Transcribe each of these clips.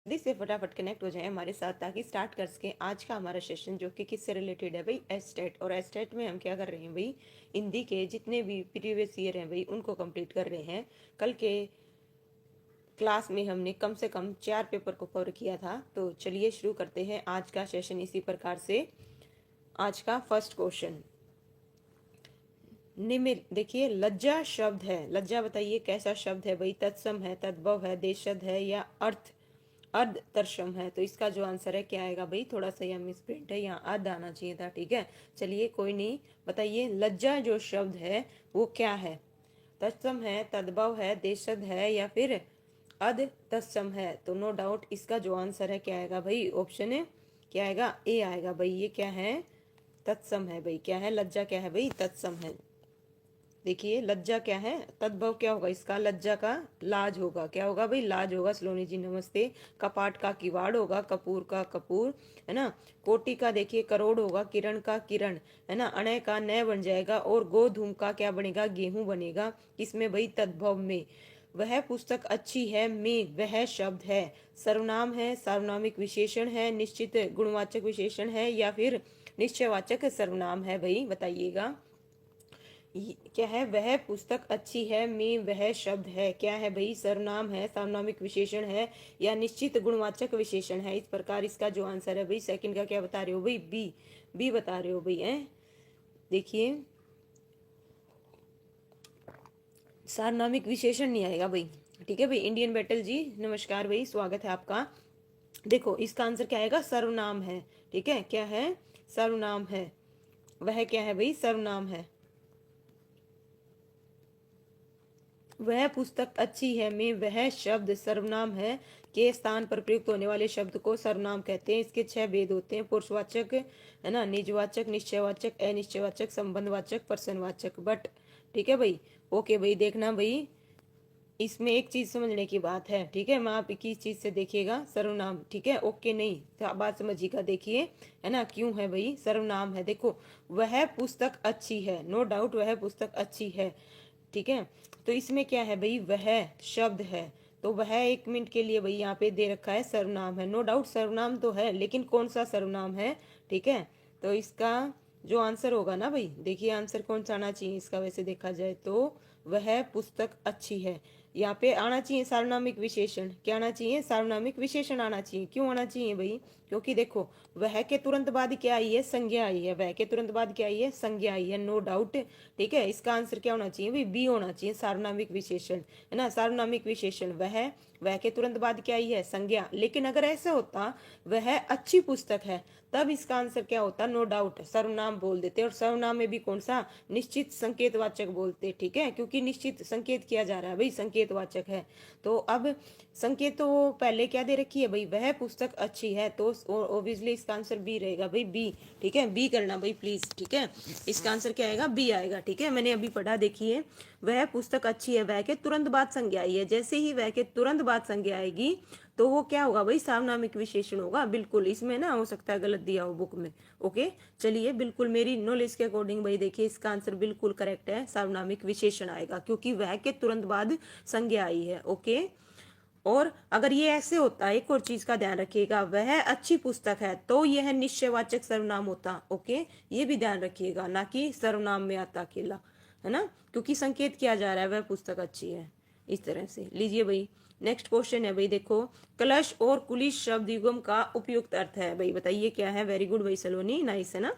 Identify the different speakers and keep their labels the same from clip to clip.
Speaker 1: जल्दी से फटाफट कनेक्ट हो जाए हमारे साथ ताकि स्टार्ट कर सकें आज का हमारा सेशन, जो कि किससे रिलेटेड है भाई, एस्टेट। और एस्टेट में हम क्या कर रहे हैं भाई, हिंदी के जितने भी प्रीवियस ईयर हैं भाई उनको कंप्लीट कर रहे हैं। कल के क्लास में हमने कम से कम 4 पेपर को कवर किया था। तो चलिए शुरू करते हैं आज का सेशन इसी प्रकार से। आज का फर्स्ट क्वेश्चन निम्न, देखिए लज्जा शब्द है, लज्जा बताइए कैसा शब्द है भाई, तत्सम है, तद्भव है, देशज है या अर्थ अर्ध तर्शम है। तो इसका जो आंसर है क्या आएगा भाई, थोड़ा सा यहाँ मिस प्रिंट है, यहाँ अर्ध आना चाहिए था। ठीक है, चलिए कोई नहीं, बताइए लज्जा जो शब्द है वो क्या है, तत्सम है, तद्भव है, देशज है या फिर अर्ध तत्सम है। तो नो डाउट इसका जो आंसर है क्या आएगा भाई, ऑप्शन है क्या आएगा, ए आएगा भाई। ये क्या है, तत्सम है भाई। क्या है, लज्जा क्या है भाई, तत्सम है। देखिए लज्जा क्या है, तद्भव क्या होगा इसका, लज्जा का लाज होगा। क्या होगा भाई, लाज होगा। सलोनी जी नमस्ते। कपाट का किवाड़ होगा, कपूर का कपूर, है ना। कोटि का देखिए करोड़ होगा, किरण का किरण, है ना। अणय का नय बन जाएगा और गोधूम का क्या बनेगा, गेहूं बनेगा। किसमें भाई, तद्भव में। वह पुस्तक अच्छी है में वह शब्द है, सर्वनाम है, सार्वनामिक विशेषण है, निश्चित गुणवाचक विशेषण है या फिर निश्चयवाचक सर्वनाम है भाई, बताइएगा। क्या है, वह पुस्तक अच्छी है में वह शब्द है, क्या है भाई, सर्वनाम है, सार्वनामिक विशेषण है या निश्चित गुणवाचक विशेषण है। इस प्रकार इसका जो आंसर है भाई, सेकंड का क्या बता रहे हो भाई, बी। बी बता रहे हो भाई, है। देखिए सार्वनामिक विशेषण नहीं आएगा भाई। ठीक है भाई, इंडियन बैटल जी नमस्कार भाई, स्वागत है आपका। देखो इसका आंसर क्या आएगा, सर्वनाम है। ठीक है, क्या है, सर्वनाम है। वह क्या है भाई, सर्वनाम है। वह पुस्तक अच्छी है में वह शब्द सर्वनाम है के स्थान पर प्रयुक्त होने वाले शब्द को सर्वनाम कहते हैं। इसके 6 भेद होते हैं, पुरुषवाचक, है ना, निजवाचक, निश्चयवाचक, अनिश्चयवाचक, संबंधवाचक, प्रश्नवाचक। बट ठीक है भाई, ओके भाई, देखना भाई इसमें एक चीज समझने की बात है। ठीक है, मैं आप किस चीज से देखिएगा, सर्वनाम। ठीक है, ओके नहीं तो बात समझिएगा। देखिए, है ना, क्यों है भाई, सर्वनाम है। देखो वह पुस्तक अच्छी है, नो डाउट वह पुस्तक अच्छी है। ठीक है, तो इसमें क्या है भाई, वह शब्द है, तो वह 1 मिनट के लिए भाई यहाँ पे दे रखा है, सर्वनाम है। नो डाउट सर्वनाम तो है, लेकिन कौन सा सर्वनाम है। ठीक है, तो इसका जो आंसर होगा ना भाई, देखिए आंसर कौन सा आना चाहिए इसका, वैसे देखा जाए तो वह पुस्तक अच्छी है। यहाँ पे आना चाहिए सार्वनामिक विशेषण। क्या आना चाहिए, सार्वनामिक विशेषण आना चाहिए। क्यों आना चाहिए भाई, क्योंकि देखो वह के तुरंत बाद क्या आई है, संज्ञा आई है। वह के तुरंत बाद क्या आई है, संज्ञा आई है, नो डाउट। ठीक है, इसका आंसर क्या होना चाहिए भाई, बी होना चाहिए, सार्वनामिक विशेषण, है ना। सार्वनामिक विशेषण वह के तुरंत बाद क्या आई है, संज्ञा। लेकिन अगर ऐसा होता वह अच्छी पुस्तक है, तब इसका आंसर क्या होता, नो डाउट सर्वनाम बोल देते। और सर्वनाम में भी कौन सा, निश्चित संकेतवाचक बोलते। ठीक है, क्योंकि निश्चित संकेत किया जा रहा है भाई, संकेतवाचक है। तो अब संकेत तो पहले क्या दे रखी है भाई, वह पुस्तक अच्छी है, तो ऑब्वियसली इसका आंसर बी रहेगा भाई, बी। ठीक है, बी करना भाई प्लीज। ठीक है, इसका आंसर क्या आएगा, बी आएगा। ठीक है, मैंने अभी पढ़ा, देखिए वह पुस्तक अच्छी है, वह के तुरंत बाद संज्ञा आई है। जैसे ही वह के तुरंत बाद संज्ञा आएगी तो वो क्या होगा भाई, सार्वनामिक विशेषण होगा। बिल्कुल, इसमें ना हो सकता है गलत दिया हो बुक में। ओके, चलिए बिल्कुल मेरी नॉलेज के अकॉर्डिंग भाई देखिए इसका आंसर बिल्कुल करेक्ट है, सार्वनामिक विशेषण आएगा, क्योंकि वह के तुरंत बाद संज्ञा आई है। ओके, और अगर ये ऐसे होता, एक और चीज का ध्यान रखिएगा, वह अच्छी पुस्तक है, तो यह निश्चयवाचक सर्वनाम होता। ओके, ये भी ध्यान रखिएगा, ना कि सर्वनाम में आता अकेला, है ना, क्योंकि संकेत किया जा रहा है वह पुस्तक अच्छी है। इस तरह से लीजिए भाई, नेक्स्ट क्वेश्चन है भाई, देखो कलश और कुलिश शब्द युगम का उपयुक्त अर्थ है भाई, बताइए क्या है। वेरी गुड भाई सलोनी, नाइस, है ना।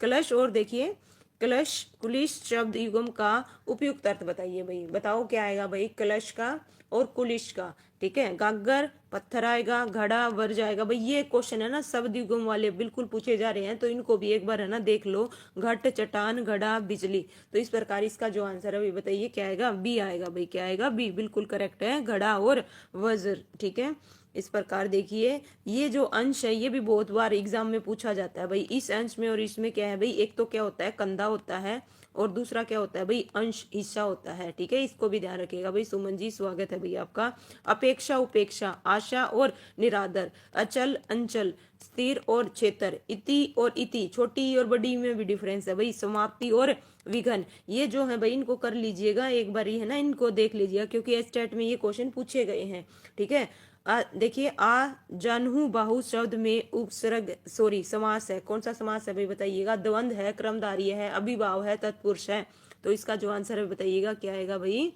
Speaker 1: कलश और देखिए कलश कुलिश शब्द युगम का उपयुक्त अर्थ बताइए भाई, बताओ क्या आएगा भाई, कलश का और कुलिश का। ठीक है, गागर, पत्थर आएगा, घड़ा, वर्ज आएगा भाई। ये क्वेश्चन है ना शब्द युगम वाले बिल्कुल पूछे जा रहे हैं, तो इनको भी एक बार है ना देख लो। घट, चट्टान, घड़ा, बिजली। तो इस प्रकार इसका जो आंसर है भाई बताइए क्या आएगा, बी आएगा भाई। क्या आएगा, बी, बिल्कुल करेक्ट है, घड़ा और वज्र। ठीक है, इस प्रकार देखिए ये जो अंश है ये भी बहुत बार एग्जाम में पूछा जाता है भाई। इस अंश में और इसमें क्या है भाई, एक तो क्या होता है, कंधा होता है, और दूसरा क्या होता है भाई, अंश, हिस्सा होता है। ठीक है, इसको भी ध्यान रखिएगा भाई। सुमन जी स्वागत है भाई आपका। अपेक्षा, उपेक्षा, आशा और निरादर, अचल, अंचल, स्थिर और क्षेत्र, इति और इति, छोटी और बड़ी में भी डिफरेंस है भाई। समाप्ति और विघन, ये जो है भाई इनको कर लीजिएगा एक बार, है ना, इनको देख लीजिएगा, क्योंकि स्टेट में ये क्वेश्चन पूछे गए हैं। ठीक है, देखिए आ जानहु बाहु शब्द में उपसर्ग समास है। कौन सा समास है भाई बताइएगा? द्वंद्व है, क्रमधारय है, अभिभाव है, तत्पुरुष है। तो इसका जो आंसर है बताइएगा क्या आएगा भाई?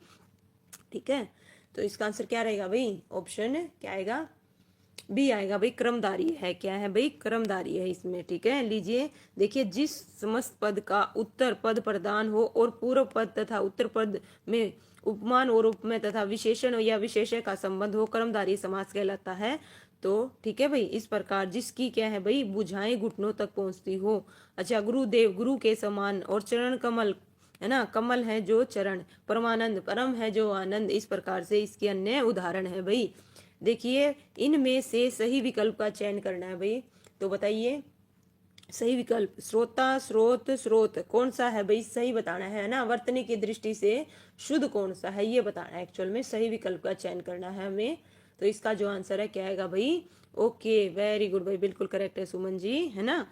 Speaker 1: ठीक है, तो इसका आंसर क्या रहेगा भाई? ऑप्शन क्या आएगा? बी आएगा भाई, क्रमधारी है। क्या है भाई? क्रमधारी है इसमें। ठीक है, लीजिए देखिए, जिस समस्त पद का उत्तर पद प्रधान हो और पूर्व पद तथा उत्तर पद में उपमान और उपमेय तथा विशेषण या विशेषण का संबंध हो, कर्मधारय समास कहलाता है। तो ठीक है भाई, इस प्रकार जिसकी क्या है भाई? बुझाएं घुटनों तक पहुंचती हो। अच्छा, गुरुदेव गुरु के समान, और चरण कमल है ना, कमल है जो चरण, परमानंद परम है जो आनंद। इस प्रकार से इसके अन्य उदाहरण है भाई। देखिए, इनमें से सही विकल्प का चयन करना है भाई। तो बताइए सही विकल्प, श्रोता, स्रोत, स्रोत कौन सा है भाई? सही बताना है ना, वर्तनी की दृष्टि से शुद्ध कौन सा है ये बताना है। एक्चुअल में सही विकल्प का चयन करना है हमें। तो इसका जो आंसर है क्या आएगा भाई? ओके, वेरी गुड भाई, बिल्कुल करेक्ट है सुमन जी, है ना।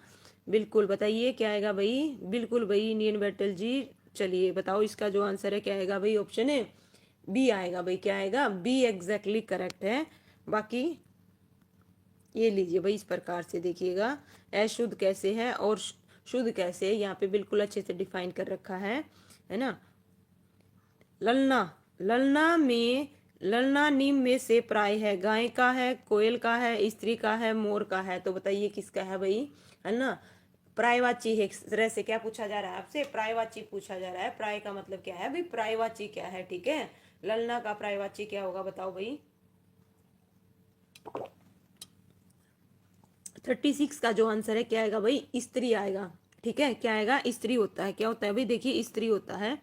Speaker 1: बिल्कुल बताइए क्या आएगा भाई? बिल्कुल भाई, इंडियन बैटल जी। चलिए बताओ इसका जो आंसर है क्या आएगा भाई? ऑप्शन है बी आएगा भाई। क्या आएगा? बी एग्जैक्टली करेक्ट है। बाकी ये लीजिए भाई, इस प्रकार से देखिएगा, अशुद्ध कैसे है और शुद्ध कैसे है, यहाँ पे बिल्कुल अच्छे से डिफाइन कर रखा है ना। ललना, ललना नीम में से प्राय है। गाय का है, कोयल का है, स्त्री का है, मोर का है। तो बताइए किसका है भाई? है ना, प्रायवाची है। इस तरह से क्या पूछा जा रहा है आपसे? प्रायवाची पूछा जा रहा है। प्राय का मतलब क्या है भाई? प्रायवाची क्या है? ठीक है, ललना का प्रायवाची क्या होगा बताओ भाई? 36 का जो आंसर है क्या आएगा भाई? स्त्री आएगा। ठीक है, क्या आएगा? स्त्री होता है। क्या होता है भाई? देखिए, स्त्री होता है।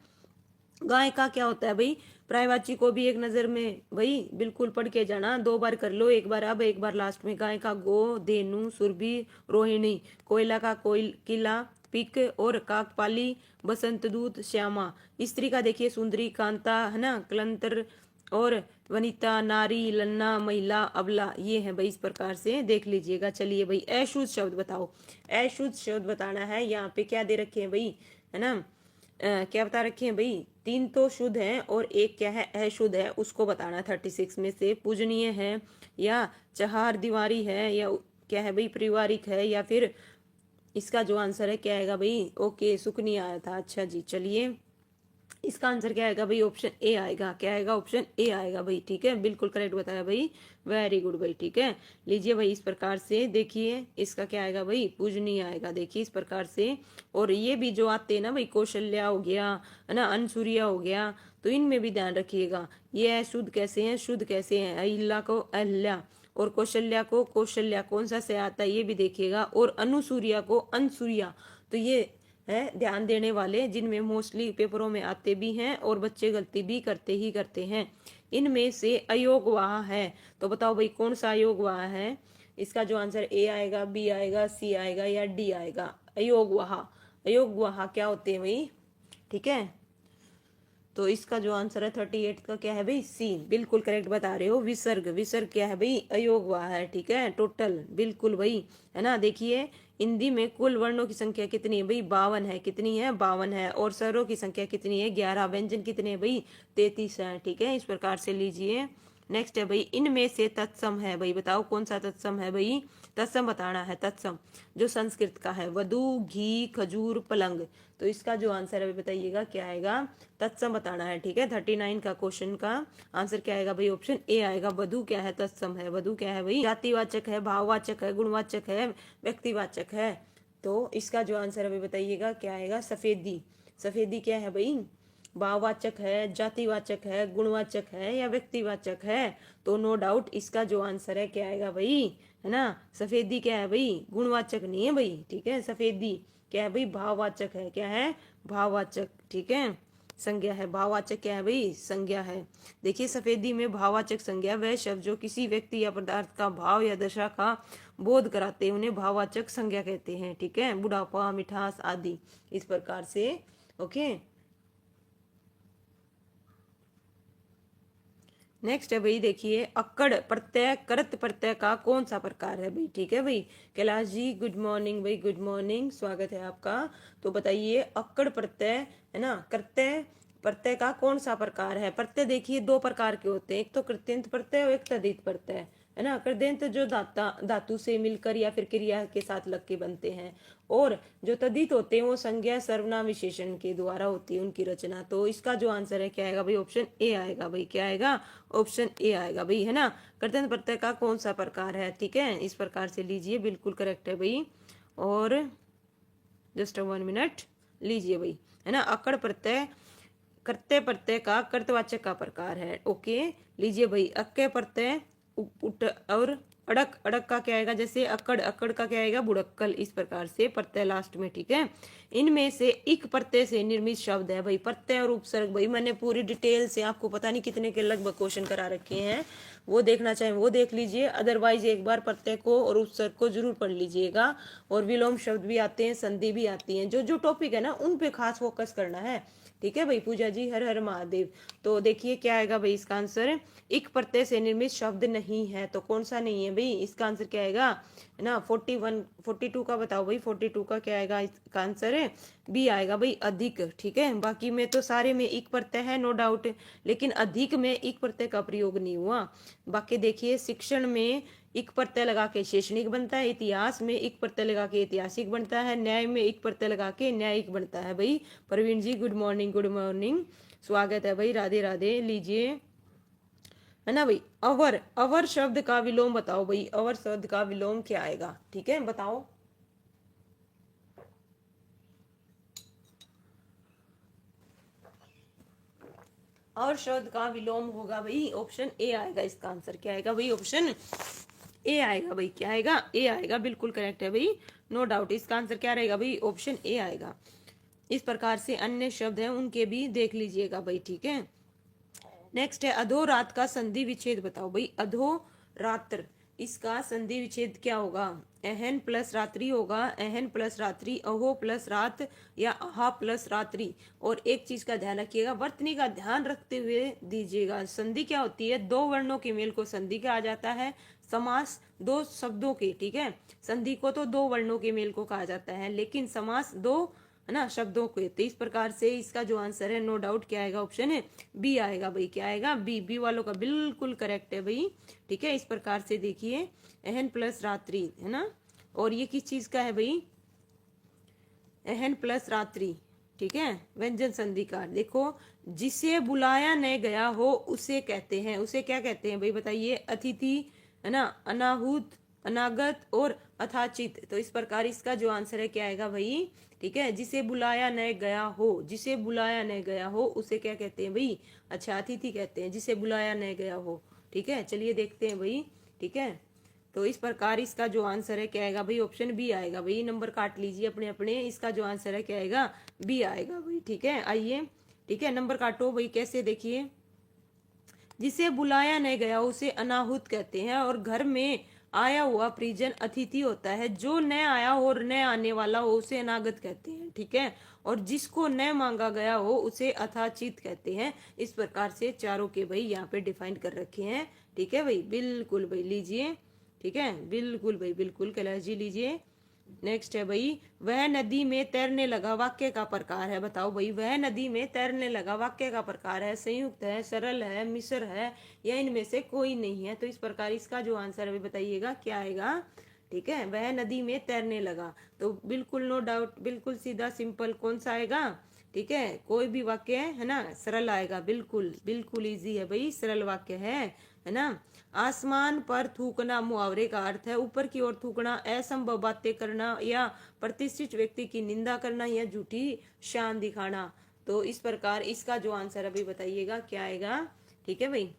Speaker 1: गाय का क्या होता है भाई? प्रायवाची को भी एक नजर में भाई बिल्कुल पढ़ के जाना, 2 बार कर लो, एक बार अब एक बार लास्ट में। गाय का गो, धेनु, सुरभि, रोहिणी। कोयला का कोयल, किला, पिक और काकपाली, बसंत दूत, श्यामा। स्त्री का देखिए सुंदरी, कांता, है ना, कलंतर और वनिता, नारी, लन्ना, महिला, अबला। ये है भाई, इस प्रकार से देख लीजिएगा। चलिए भाई, अशुद्ध शब्द बताओ। अशुद्ध शब्द बताना है। यहाँ पे क्या दे रखे हैं भाई? है ना, क्या बता रखे हैं भाई? 3 तो शुद्ध है और एक क्या है? अशुद्ध है, उसको बताना है। 36 में से पूजनीय है, या चहार दीवारी है, या क्या है भाई? पारिवारिक है, या फिर इसका जो आंसर है क्या आएगा भाई? ओके, सुकनी आया था। अच्छा जी, चलिए इसका आंसर क्या आएगा भाई? ऑप्शन ए आएगा। क्या आएगा? ऑप्शन ए आएगा भाई। ठीक है, बिल्कुल करेक्ट बताया भाई, वेरी गुड भाई। ठीक है, लीजिए भाई, इस प्रकार से देखिए इसका क्या आएगा भाई? पूजनीय आएगा। देखिए इस प्रकार से। और ये भी जो आते हैं ना भाई, कौशल्या हो गया, है ना, अनसुरिया हो गया, तो इनमें भी ध्यान रखिएगा। ये शुद्ध कैसे हैं, शुद्ध कैसे हैं? अहिल्या को अहिल्या, और कौशल्या को कौशल्या, कौन सा से आता है ये भी देखिएगा। और अनुसूर्या को अनसुरिया। तो ये है ध्यान देने वाले, जिनमें मोस्टली पेपरों में आते भी हैं और बच्चे गलती भी करते ही करते हैं। इनमें से अयोगवाह है। तो बताओ भाई कौन सा अयोगवाह है? इसका जो आंसर ए आएगा, बी आएगा, सी आएगा, या डी आएगा? अयोगवाह, अयोगवाह क्या होते हैं भाई? ठीक है, तो इसका जो आंसर है 38 का क्या है भाई? सी, बिल्कुल करेक्ट बता रहे हो। विसर्ग, विसर्ग क्या है भाई? अयोगवाह है। ठीक है, टोटल बिल्कुल भाई, है ना। देखिए हिंदी में कुल वर्णों की संख्या कितनी है भाई? 52 है। कितनी है? 52 है। और स्वरों की संख्या कितनी है? 11। व्यंजन कितने हैं भाई? 33 है। ठीक है, इस प्रकार से लीजिए। नेक्स्ट है भाई, इनमें से तत्सम है भाई, बताओ कौन सा तत्सम है भाई? तत्सम बताना है। तत्सम जो संस्कृत का है, वधु, घी, खजूर, पलंग। तो इसका जो आंसर है बताइएगा क्या आएगा? तत्सम बताना है। ठीक है, 39 का क्वेश्चन का आंसर क्या आएगा भाई? ऑप्शन ए आएगा। वधु क्या है? तत्सम है। वधु क्या है भाई? जातिवाचक है, भाववाचक है, गुणवाचक है, व्यक्तिवाचक है। तो इसका जो आंसर है बताइएगा क्या आएगा? सफेदी। सफेदी क्या है भाई? भाववाचक है, जातिवाचक है, गुणवाचक है, या व्यक्तिवाचक है? तो नो डाउट इसका जो आंसर है क्या आएगा भाई? है ना, सफेदी क्या है भाई? गुणवाचक नहीं है भाई। ठीक है, सफेदी क्या है भाई? भाववाचक है। क्या है? भाववाचक। ठीक है, संज्ञा है। भाववाचक क्या है भाई? संज्ञा है। देखिए सफेदी में भाववाचक संज्ञा वह शब्द जो किसी व्यक्ति या पदार्थ का भाव या दशा का बोध कराते हैं, उन्हें भाववाचक संज्ञा कहते हैं। ठीक है, बुढ़ापा, मिठास आदि, इस प्रकार से। ओके, नेक्स्ट है भाई, देखिए अक्कड़ प्रत्यय कृत प्रत्यय का कौन सा प्रकार है भाई? ठीक है भाई, कैलाश जी गुड मॉर्निंग भाई, गुड मॉर्निंग, स्वागत है आपका। तो बताइए अक्कड़ प्रत्यय, है ना, कृत्य प्रत्यय का कौन सा प्रकार है? प्रत्यय देखिए 2 प्रकार के होते हैं, एक तो कृत्यंत प्रत्यय और एक तद्धित प्रत्यय। है ना। कृदंत जो धातु से मिलकर या फिर क्रिया के साथ लग के बनते हैं, और जो तद्धित होते हैं वो संज्ञा सर्वनाम विशेषण के द्वारा होती है उनकी रचना। तो इसका जो आंसर है क्या आएगा भाई, ऑप्शन ए आएगा भाई। क्या आएगा, ऑप्शन ए आएगा भाई, है ना। कृदंत प्रत्यय का कौन सा प्रकार है, ठीक है, इस प्रकार से लीजिए, बिल्कुल करेक्ट है भाई। और जस्ट 1 मिनट लीजिए भाई, है ना। अकड़ प्रत्यय कर्तव्य प्रत्यय का कर्तवाचक का प्रकार है। ओके, लीजिए भाई। अक्के प्रत्यय उट और अड़क, अड़क का क्या आएगा, जैसे अकड़, अकड़ का क्या आएगा, बुड़क्कल, इस प्रकार से प्रत्यय लास्ट में, ठीक है। इनमें से इक प्रत्यय से निर्मित शब्द है भाई, प्रत्यय और उपसर्ग। भाई मैंने पूरी डिटेल से आपको पता नहीं कितने के लगभग क्वेश्चन करा रखे हैं, वो देखना चाहें वो देख लीजिए, अदरवाइज एक बार प्रत्यय को और उपसर्ग को जरूर पढ़ लीजिएगा। और विलोम शब्द भी आते हैं, संधि भी आती है, जो जो टॉपिक है ना उन पे खास फोकस करना है, ठीक है भाई। पूजा जी हर हर महादेव। तो देखिए क्या आएगा भाई इसका आंसर, इक प्रत्यय से निर्मित शब्द नहीं है, तो कौन सा नहीं है भाई, इसका आंसर क्या आएगा, है ना। 42 का बताओ भाई, 42 का क्या आएगा, इसका आंसर है बी आएगा भाई, अधिक, ठीक है। बाकी में तो सारे में इक प्रत्यय है, नो डाउट, लेकिन अधिक में इक प्रत्यय का प्रयोग नहीं हुआ। बाकी देखिए शिक्षण में इक प्रत्यय लगा के शैक्षणिक बनता है, इतिहास में इक प्रत्यय लगा के ऐतिहासिक बनता है, न्याय में इक प्रत्यय लगा के न्यायिक बनता है भाई। प्रवीण जी गुड मॉर्निंग, गुड मॉर्निंग, स्वागत है भाई, राधे राधे। लीजिए, है ना भाई। अवर, अवर शब्द का विलोम बताओ भाई, अवर शब्द का विलोम क्या आएगा, ठीक है, बताओ। और शब्द का विलोम होगा भाई, ऑप्शन ए आएगा, इसका आंसर क्या आएगा भाई, ऑप्शन ए आएगा भाई। क्या आएगा, ए आएगा, बिल्कुल करेक्ट है भाई, नो डाउट। इसका आंसर क्या रहेगा भाई, ऑप्शन ए आएगा। इस प्रकार से अन्य शब्द हैं उनके भी देख लीजिएगा भाई, ठीक है। नेक्स्ट है अधोरात का संधि विच्छेद बताओ भाई, अधोरात्र, इसका संधि विच्छेद क्या होगा, अहन प्लस रात्रि होगा, अहन प्लस रात्रि, अहो प्लस रात, या अहा प्लस रात्रि। और एक चीज का ध्यान रखिएगा, वर्तनी का ध्यान रखते हुए दीजिएगा। संधि क्या होती है, दो वर्णों के मेल को संधि कहा जाता है, समास दो शब्दों के, ठीक है। संधि को तो दो वर्णों के मेल को कहा जाता है, लेकिन समास दो, है ना, शब्दों के। तो इस प्रकार से इसका जो आंसर है नो डाउट क्या आएगा, ऑप्शन है बी आएगा भाई। क्या आएगा, बी, बी वालों का बिल्कुल करेक्ट है भाई, ठीक है। इस प्रकार से देखिए, अहन प्लस रात्रि, है ना, और ये किस चीज का है भाई, अहन प्लस रात्रि, ठीक है, व्यंजन संधि का। देखो, जिसे बुलाया न गया हो उसे कहते हैं, उसे क्या कहते हैं भाई बताइए, अतिथि, है ना, अनाहुत, अनागत और अथाचित। तो इस प्रकार इसका जो आंसर है क्या आएगा भाई, ठीक है। जिसे बुलाया न गया हो, जिसे बुलाया न गया हो उसे क्या कहते हैं भाई, अच्छा अतिथि कहते हैं, जिसे बुलाया न गया हो, ठीक है। चलिए देखते हैं भाई, ठीक है। तो इस प्रकार इसका जो आंसर है क्या आएगा भाई, ऑप्शन बी आएगा भाई। नंबर काट लीजिए अपने अपने, इसका जो आंसर है क्या आएगा, बी आएगा भाई, ठीक है। आइए, ठीक है, नंबर काटो भाई, कैसे देखिए, जिसे बुलाया नहीं गया उसे अनाहुत कहते हैं, और घर में आया हुआ परिजन अतिथि होता है, जो न आया हो और न आने वाला हो उसे अनागत कहते हैं, ठीक है। और जिसको न मांगा गया हो उसे अथाचित कहते हैं। इस प्रकार से चारों के भाई यहाँ पे डिफाइन कर रखे हैं, ठीक है भाई, बिल्कुल भाई, लीजिए, ठीक है, बिल्कुल भाई, बिल्कुल कैलाश जी लीजिए। नेक्स्ट है भाई, वह नदी में तैरने लगा, वाक्य का प्रकार है, बताओ भाई, वह नदी में तैरने लगा वाक्य का प्रकार है, संयुक्त है, सरल है, मिश्र है, या इनमें से कोई नहीं है। तो इस प्रकार इसका जो आंसर है बताइएगा क्या आएगा, ठीक है। वह नदी में तैरने लगा, तो बिल्कुल नो डाउट, बिल्कुल सीधा सिंपल कौन सा आएगा, ठीक है। कोई भी वाक्य है ना सरल आएगा, बिल्कुल बिल्कुल इजी है भाई, सरल वाक्य है ना। आसमान पर थूकना मुहावरे का अर्थ है ऊपर की ओर थूकना, असंभव बातें करना, या प्रतिष्ठित व्यक्ति की निंदा करना, या झूठी शान दिखाना। तो इस प्रकार इसका जो आंसर अभी बताइएगा क्या आएगा, ठीक है भाई,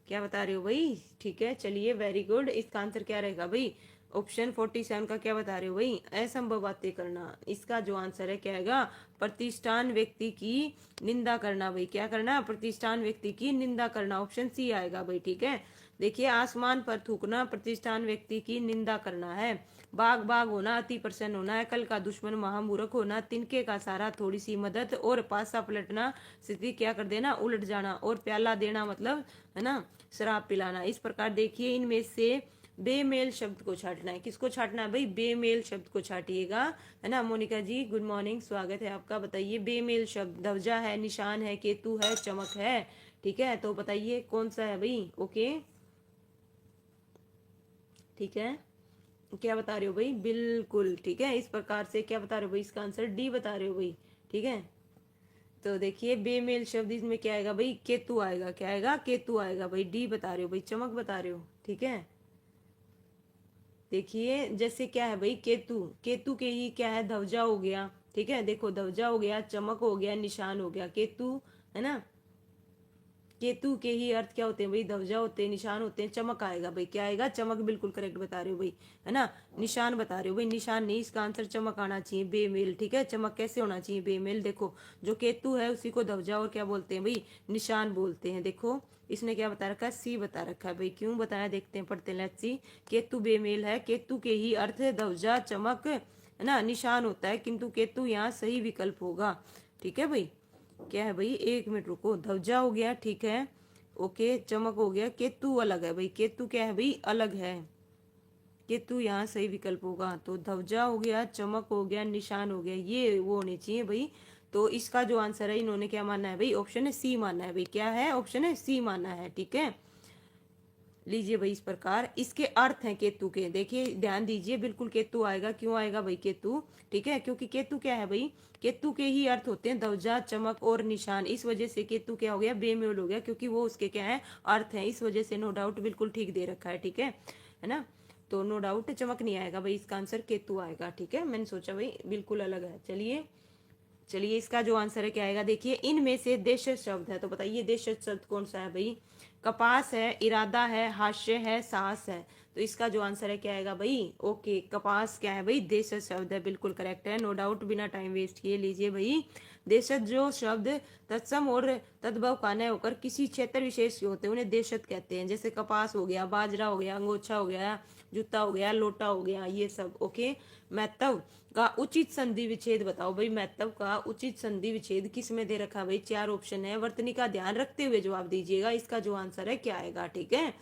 Speaker 1: क्या बता रहे हो भाई, ठीक है। चलिए वेरी गुड, इसका आंसर क्या रहेगा भाई, ऑप्शन 47 का क्या बता रहे हो भाई, असंभव बातें करना। इसका जो आंसर है क्या आएगा, प्रतिष्ठान व्यक्ति की निंदा करना भाई, क्या करना, प्रतिष्ठान व्यक्ति की निंदा करना, ऑप्शन सी आएगा भाई, ठीक है। देखिए, आसमान पर थूकना प्रतिष्ठान व्यक्ति की निंदा करना है, बाग बाग होना अति प्रसन्न होना है, कल का दुश्मन महामूर्ख होना, तिनके का सारा थोड़ी सी मदद, और पासा पलटना स्थिति क्या कर देना, उलट जाना, और प्याला देना मतलब, है ना, शराब पिलाना। इस प्रकार देखिए इनमें से बेमेल शब्द को छाटना है, किसको छाटना है भाई, बेमेल शब्द को छाटिएगा, है ना। मोनिका जी गुड मॉर्निंग, स्वागत है आपका। बताइए बेमेल शब्द, ध्वजा है, निशान है, केतु है, चमक है, ठीक है। तो बताइए कौन सा है भाई, ओके। ठीक है, क्या बता रहे हो भाई, बिल्कुल ठीक है। इस प्रकार से क्या बता रहे हो भाई, इसका आंसर डी बता रहे हो भाई, ठीक है। तो देखिए बेमेल शब्द इसमें क्या आएगा भाई, केतु आएगा, क्या आएगा, केतु आएगा भाई, डी बता रहे हो भाई, चमक बता रहे हो, ठीक है। देखिए जैसे क्या है भाई, केतु, केतु के ही क्या है, ध्वजा हो गया, ठीक है। देखो ध्वजा हो गया, चमक हो गया, निशान हो गया, केतु है ना। केतु के ही अर्थ क्या होते हैं भाई, ध्वजा होते हैं, निशान होते हैं, चमक आएगा भाई, क्या आएगा, चमक, बिल्कुल करेक्ट बता रहे हो भाई, है ना। निशान बता रहे हो भाई, निशान नहीं, इसका आंसर चमक आना चाहिए, बेमेल, ठीक है। चमक कैसे होना चाहिए, बेमेल। देखो जो केतु है उसी को ध्वजा और क्या बोलते हैं भाई, निशान बोलते हैं। देखो इसने क्या बता रखा है, सी बता रखा है भाई, क्यों बताया देखते हैं, पढ़ते हैं, लेट्स सी। केतु बेमेल है, केतु के ही अर्थ ध्वजा, चमक, है ना, निशान होता है, किंतु केतु यहाँ सही विकल्प होगा, ठीक है भाई। क्या है भाई, एक मिनट रुको, ध्वजा हो गया, ठीक है, ओके, चमक हो गया, केतु अलग है भाई, केतु क्या है भाई, अलग है, केतु यहाँ सही विकल्प होगा। तो ध्वजा हो गया, चमक हो गया, निशान हो गया, ये वो होने चाहिए भाई। तो इसका जो आंसर है, इन्होंने क्या मानना है भाई, ऑप्शन है सी मानना है भाई, क्या है, ऑप्शन है सी मानना है, ठीक है। लीजिए भाई, इस प्रकार इसके अर्थ हैं केतु के, देखिए ध्यान दीजिए, बिल्कुल केतु आएगा, क्यों आएगा भाई केतु, ठीक है, क्योंकि केतु क्या है भाई, केतु के ही अर्थ होते हैं ध्वजा, चमक और निशान, इस वजह से केतु क्या हो गया, बेमेल हो गया, क्योंकि वो उसके क्या है, अर्थ है, इस वजह से नो डाउट बिल्कुल ठीक दे रखा है, ठीक है ना। तो नो डाउट चमक नहीं आएगा भाई, इसका आंसर केतु आएगा, ठीक है। मैंने सोचा भाई बिल्कुल अलग है। चलिए चलिए इसका जो आंसर है क्या आएगा, देखिए इनमें से देशज शब्द है, तो बताइए देशज शब्द कौन सा है भाई, कपास है, इरादा है, हास्य है, साहस है। तो इसका जो आंसर है क्या आएगा भाई, ओके, कपास क्या है भाई, देशज शब्द है, बिल्कुल करेक्ट है, नो डाउट, बिना टाइम वेस्ट किए। लीजिए भाई, देशज जो शब्द तत्सम और तद्भव कान्य होकर किसी क्षेत्र विशेष के होते हैं उन्हें देशज कहते हैं, जैसे कपास हो गया, बाजरा हो गया, अंगोछा हो गया, जूता हो गया, लोटा हो गया, ये सब, ओके। महत्व का उचित संधि विच्छेद बताओ भाई, महत्व का उचित संधि विच्छेद किस में दे रखा भाई, चार ऑप्शन है, वर्तनी का ध्यान रखते हुए जवाब दीजिएगा, इसका जो आंसर है क्या आएगा, ठीक है।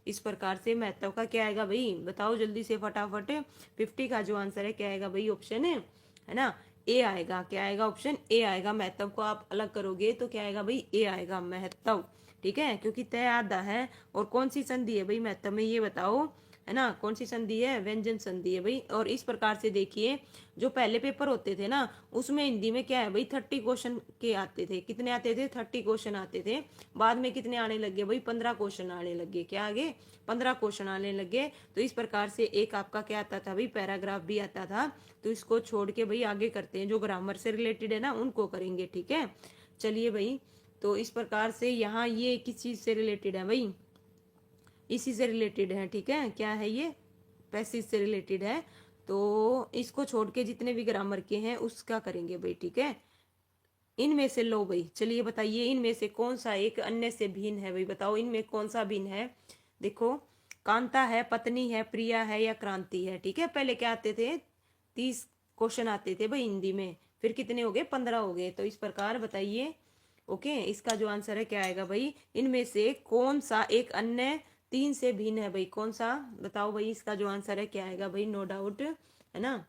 Speaker 1: इस प्रकार से महत्व का क्या आएगा भाई, बताओ जल्दी से फटाफट। 50 का जो आंसर है क्या आएगा भाई, ऑप्शन है ना, ए आएगा, क्या आएगा, ऑप्शन ए आएगा। महत्व को आप अलग करोगे तो क्या आएगा भाई, ए आएगा, महत्व, ठीक है, क्योंकि तय आधा है। और कौन सी संधि है भाई महत्व में, ये बताओ, है ना, कौन सी संधि है, व्यंजन संधि है भाई। और इस प्रकार से देखिए, जो पहले पेपर होते थे ना, उसमें हिंदी में क्या है भाई, 30 क्वेश्चन के आते थे, कितने आते थे, 30 क्वेश्चन आते थे। बाद में कितने आने लगे भाई, 15 क्वेश्चन आने लगे, क्या आगे, 15 क्वेश्चन आने लगे। तो इस प्रकार से एक आपका क्या आता था भाई, पैराग्राफ भी आता था। तो इसको छोड़ के भाई आगे करते हैं, जो ग्रामर से रिलेटेड है ना उनको करेंगे, ठीक है। चलिए भाई, तो इस प्रकार से यहाँ ये किस चीज से रिलेटेड है भाई, इसी से रिलेटेड है, ठीक है, क्या है ये, पैसेज से रिलेटेड है। तो इसको छोड़ के जितने भी ग्रामर के हैं उसका करेंगे भाई, ठीक है। इनमें से लो भाई, चलिए बताइए इनमें से कौन सा एक अन्य से भिन्न है भाई, बताओ इनमें कौन सा भिन्न है। देखो कांता है, पत्नी है, प्रिया है या क्रांति है, ठीक है। पहले क्या आते थे, 30 क्वेश्चन आते थे भाई हिंदी में, फिर कितने हो गए, 15 हो गए। तो इस प्रकार बताइए, ओके, इसका जो आंसर है क्या आएगा भाई, इनमें से कौन सा एक अन्य 3 से भिन्न है भाई, कौन सा, बताओ भाई, इसका जो आंसर है क्या आएगा भाई, नो डाउट, है ना,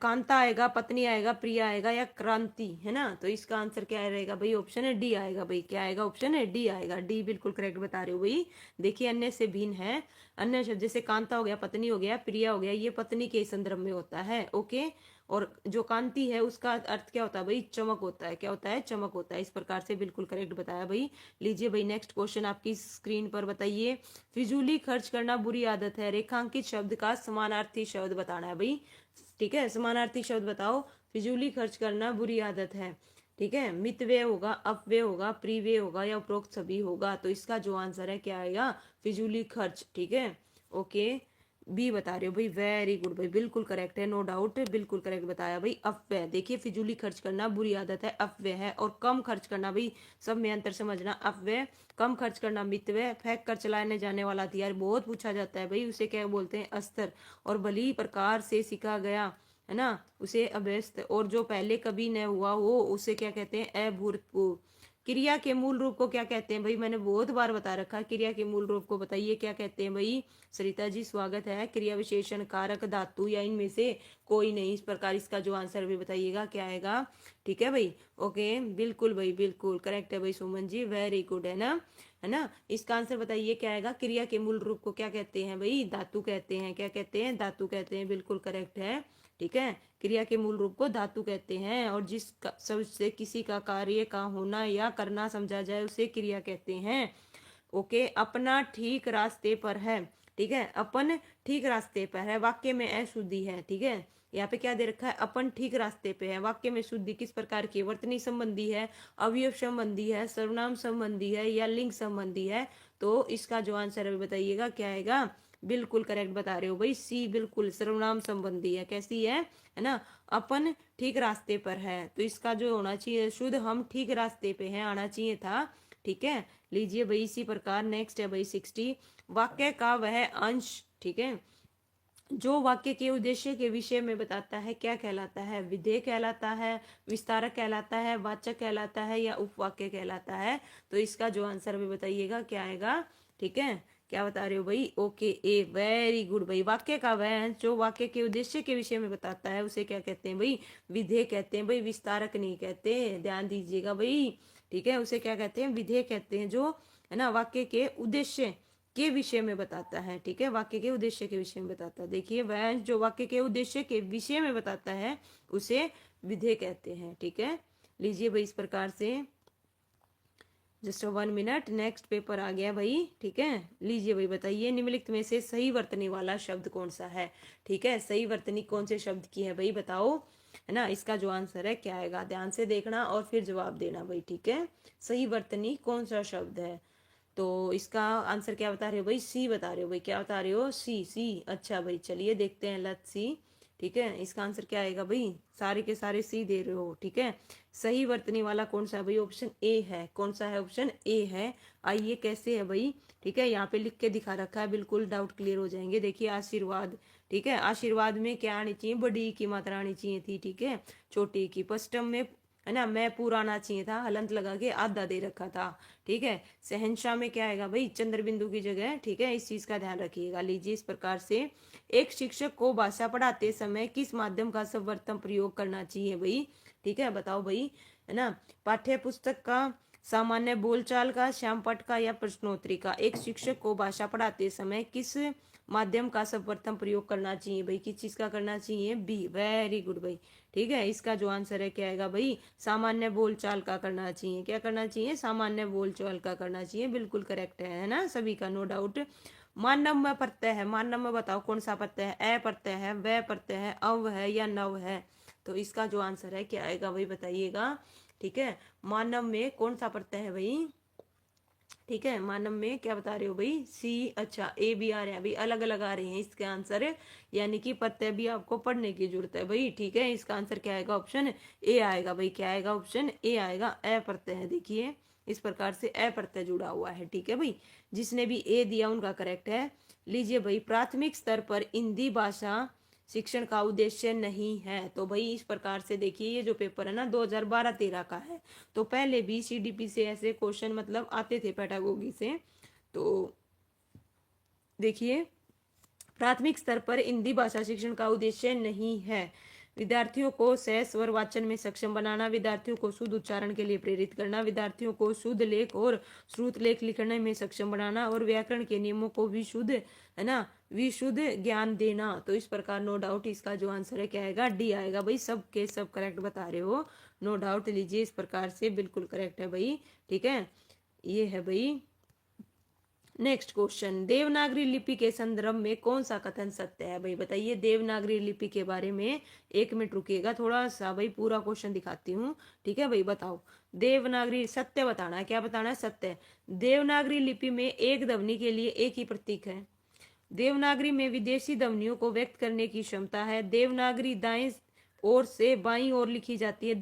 Speaker 1: कांता आएगा, पत्नी आएगा, प्रिया आएगा या क्रांति, है ना। तो इसका आंसर क्या रहेगा भाई, ऑप्शन है डी आएगा भाई, क्या आएगा, ऑप्शन है डी आएगा, डी बिल्कुल करेक्ट बता रहे हो भाई। देखिए अन्य से भिन्न है, अन्य शब्द जैसे कांता हो गया, पत्नी हो गया, प्रिया हो गया, ये पत्नी के संदर्भ में होता है, ओके। और जो कांति है उसका अर्थ क्या होता है भाई, चमक होता है, क्या होता है, चमक होता है। इस प्रकार से बिल्कुल करेक्ट बताया भाई। लीजिए भाई नेक्स्ट क्वेश्चन आपकी स्क्रीन पर, बताइए फिजूली खर्च करना बुरी आदत है, रेखांकित शब्द का समानार्थी शब्द बताना है भाई, ठीक है। समानार्थी शब्द बताओ, फिजूली खर्च करना बुरी आदत है, ठीक है। मितव्यय होगा, अपव्यय होगा, प्रीव्यय होगा या उपरोक्त सभी होगा। तो इसका जो आंसर है क्या आएगा, फिजूली खर्च, ठीक है, ओके। बी बता रहे हो भाई, वेरी गुड भाई, बिल्कुल करेक्ट है, नो डाउट, बिल्कुल करेक्ट बताया भाई। अपव्यय, देखिए फिजूली खर्च करना बुरी आदत है, अपव्यय है। और कम खर्च करना भाई, सब में अंतर समझना, अपव्यय, कम खर्च करना मितव्यय। फेंक कर चलाने जाने वाला हथियार बहुत पूछा जाता है भाई, उसे क्या बोलते हैं, अस्त्र। और भली प्रकार से सीखा गया, है ना, उसे अभ्यस्त। और जो पहले कभी न हुआ वो उसे क्या कहते हैं, अभूतपूर्व। क्रिया के मूल रूप को क्या कहते हैं भाई? मैंने बहुत बार बता रखा है, क्रिया के मूल रूप को बताइए क्या कहते हैं भाई? सरिता जी स्वागत है। क्रिया विशेषण कारक धातु या इनमें से कोई नहीं। इस प्रकार इसका जो आंसर भी बताइएगा क्या आएगा। ठीक है भाई, ओके, बिल्कुल भाई, बिल्कुल करेक्ट है भाई सुमन जी, वेरी गुड, है ना, है ना। इसका आंसर बताइए क्या आएगा। क्रिया के मूल रूप को क्या कहते हैं भाई? धातु कहते हैं। क्या कहते हैं? धातु कहते हैं, बिल्कुल करेक्ट है। ठीक है, क्रिया के मूल रूप को धातु कहते हैं, और जिस सबसे किसी का कार्य का होना या करना समझा जाए उसे क्रिया कहते हैं। ओके, अपना ठीक रास्ते पर है। ठीक है, अपन ठीक रास्ते पर है, वाक्य में अशुद्धि है। ठीक है, यहाँ पे क्या दे रखा है? अपन ठीक रास्ते पे है, वाक्य में शुद्धि किस प्रकार की? वर्तनी संबंधी है, अवयव संबंधी है, सर्वनाम संबंधी है, या लिंग संबंधी है? तो इसका जो आंसर है बताइएगा क्या आएगा। बिल्कुल करेक्ट बता रहे हो भाई, सी, बिल्कुल सर्वनाम संबंधी है। कैसी है ना, अपन ठीक रास्ते पर है, तो इसका जो होना चाहिए शुद्ध, हम ठीक रास्ते पे हैं, आना चाहिए था। ठीक है, लीजिए भाई इसी प्रकार नेक्स्ट है भाई 60, वाक्य का वह अंश, ठीक है, जो वाक्य के उद्देश्य के विषय में बताता है क्या कहलाता है? विधेय कहलाता है, विस्तारक कहलाता है, वाचक कहलाता है, या उपवाक्य कहलाता है? तो इसका जो आंसर भी बताइएगा क्या आएगा। ठीक है, क्या बता रहे हो भाई? ओके, ए, वेरी गुड भाई। वाक्य का वह अंश जो वाक्य के उद्देश्य के विषय में बताता है उसे क्या कहते हैं भाई? विधेय कहते हैं भाई, विस्तारक नहीं कहते, ध्यान दीजिएगा भाई। ठीक है, उसे क्या कहते हैं? विधेय कहते हैं, जो है ना वाक्य के उद्देश्य के विषय में बताता है। ठीक है, वाक्य के उद्देश्य के विषय में बताता है। देखिए, वह जो वाक्य के उद्देश्य के विषय में बताता है उसे विधेय कहते हैं। ठीक है, लीजिए भाई इस प्रकार से, जस्ट 1 मिनट, नेक्स्ट पेपर आ गया भाई। ठीक है, लीजिए भाई बताइए, निम्नलिखित में से सही वर्तनी वाला शब्द कौन सा है? ठीक है, सही वर्तनी कौन से शब्द की है भाई बताओ, है ना। इसका जो आंसर है क्या आएगा, ध्यान से देखना और फिर जवाब देना भाई। ठीक है, सही वर्तनी कौन सा शब्द है? तो इसका आंसर क्या बता रहे हो भाई? सी बता रहे हो भाई। क्या बता रहे हो? सी, सी, अच्छा भाई, चलिए देखते हैं, लेट्स सी। ठीक है, इसका आंसर क्या आएगा भाई? सारे के सारे सी दे रहे हो। ठीक है, सही वर्तनी वाला कौन सा है भाई? ऑप्शन ए है। कौन सा है? ऑप्शन ए है। आइए कैसे है भाई? ठीक है, यहाँ पे लिख के दिखा रखा है, बिल्कुल डाउट क्लियर हो जाएंगे। देखिए, आशीर्वाद। ठीक है, आशीर्वाद में क्या आनी चाहिए? बड़ी की मात्रा आनी चाहिए थी। ठीक है, छोटी की। पष्टम में, है ना, मैं पूरा आना चाहिए था, हलंत लगा के आधा दे रखा था। ठीक है, शहंशाह में क्या आएगा भाई? चंद्र बिंदु की जगह। ठीक है, इस चीज का ध्यान रखिएगा। लीजिए इस प्रकार से, एक शिक्षक को भाषा पढ़ाते समय किस माध्यम का सर्वोत्तम प्रयोग करना चाहिए भाई? ठीक है, बताओ भाई, है ना। पाठ्य पुस्तक का, सामान्य बोलचाल का, श्यामपट्ट का, या प्रश्नोत्तरी का? एक शिक्षक को भाषा पढ़ाते समय किस माध्यम का सर्वप्रथम प्रयोग करना चाहिए भाई? किस चीज का करना चाहिए? बी, वेरी गुड भाई। ठीक है, इसका जो आंसर है क्या आएगा भाई? सामान्य बोलचाल का करना चाहिए। क्या करना चाहिए? सामान्य बोलचाल का करना चाहिए, बिल्कुल करेक्ट है ना सभी का, नो डाउट। मानव में प्रत्यय है, मानव में बताओ कौन सा प्रत्यय है? अ प्रत्यय है, व प्रत्यय है, अव है, या नव है? तो इसका जो आंसर है क्या आएगा भाई बताइएगा। ठीक है, मानव में कौन सा प्रत्यय है भाई? ठीक है, मानव में क्या बता रहे हो भाई? सी, अच्छा, ए भी आ रहे हैं भाई, अलग अलग आ रहे हैं इसके आंसर, यानी कि प्रत्यय भी आपको पढ़ने की जरूरत है भाई। ठीक है, इसका आंसर क्या आएगा? ऑप्शन ए आएगा भाई। क्या आएगा? ऑप्शन ए आएगा, अ प्रत्यय है। देखिए इस प्रकार से अ प्रत्यय जुड़ा हुआ है। ठीक है भाई, जिसने भी ए दिया उनका करेक्ट है। लीजिए भाई, प्राथमिक स्तर पर हिंदी भाषा शिक्षण का उद्देश्य नहीं है। तो भाई इस प्रकार से देखिए, ये जो पेपर है ना 2012-13 का है, तो पहले भी सीडीपी से ऐसे क्वेश्चन मतलब आते थे पेडागोगी से। तो देखिए, प्राथमिक स्तर पर हिंदी भाषा शिक्षण का उद्देश्य नहीं है। विद्यार्थियों को सह स्वर वाचन में सक्षम बनाना, विद्यार्थियों को शुद्ध उच्चारण के लिए प्रेरित करना, विद्यार्थियों को शुद्ध लेख और श्रुत लेख लिखने में सक्षम बनाना, और व्याकरण के नियमों को विशुद्ध, है ना, विशुद्ध ज्ञान देना। तो इस प्रकार नो डाउट इसका जो आंसर है क्या आएगा? डी आएगा भाई। सब के सब करेक्ट बता रहे हो, नो डाउट। लीजिए इस प्रकार से, बिल्कुल करेक्ट है भाई। ठीक है, ये है भाई नेक्स्ट क्वेश्चन, देवनागरी लिपि के संदर्भ में कौन सा कथन सत्य है भाई? बताइए देवनागरी लिपि के बारे में। 1 मिनट रुकिएगा, थोड़ा सा भाई पूरा क्वेश्चन दिखाती हूँ। ठीक है भाई, बताओ देवनागरी, सत्य बताना है। क्या बताना है? सत्य। देवनागरी लिपि में एक ध्वनि के लिए एक ही प्रतीक है। देवनागरी में विदेशी ध्वनियों को व्यक्त करने की क्षमता है। देवनागरी दाएं ओर से बाईं ओर लिखी जाती है।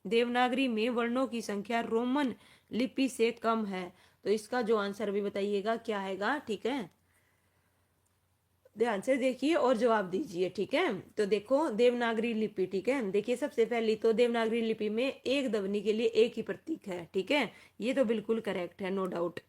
Speaker 1: देवनागरी में वर्णों की संख्या रोमन लिपि से कम है। तो इसका जो आंसर भी बताइएगा क्या आएगा। ठीक है, ध्यान से देखिए और जवाब दीजिए, ठीक है। तो देखो देवनागरी लिपि, ठीक है। देखिए सबसे पहली तो देवनागरी लिपि में एक ध्वनि के लिए एक ही प्रतीक है, ठीक है। ये तो बिल्कुल करेक्ट है, नो डाउट।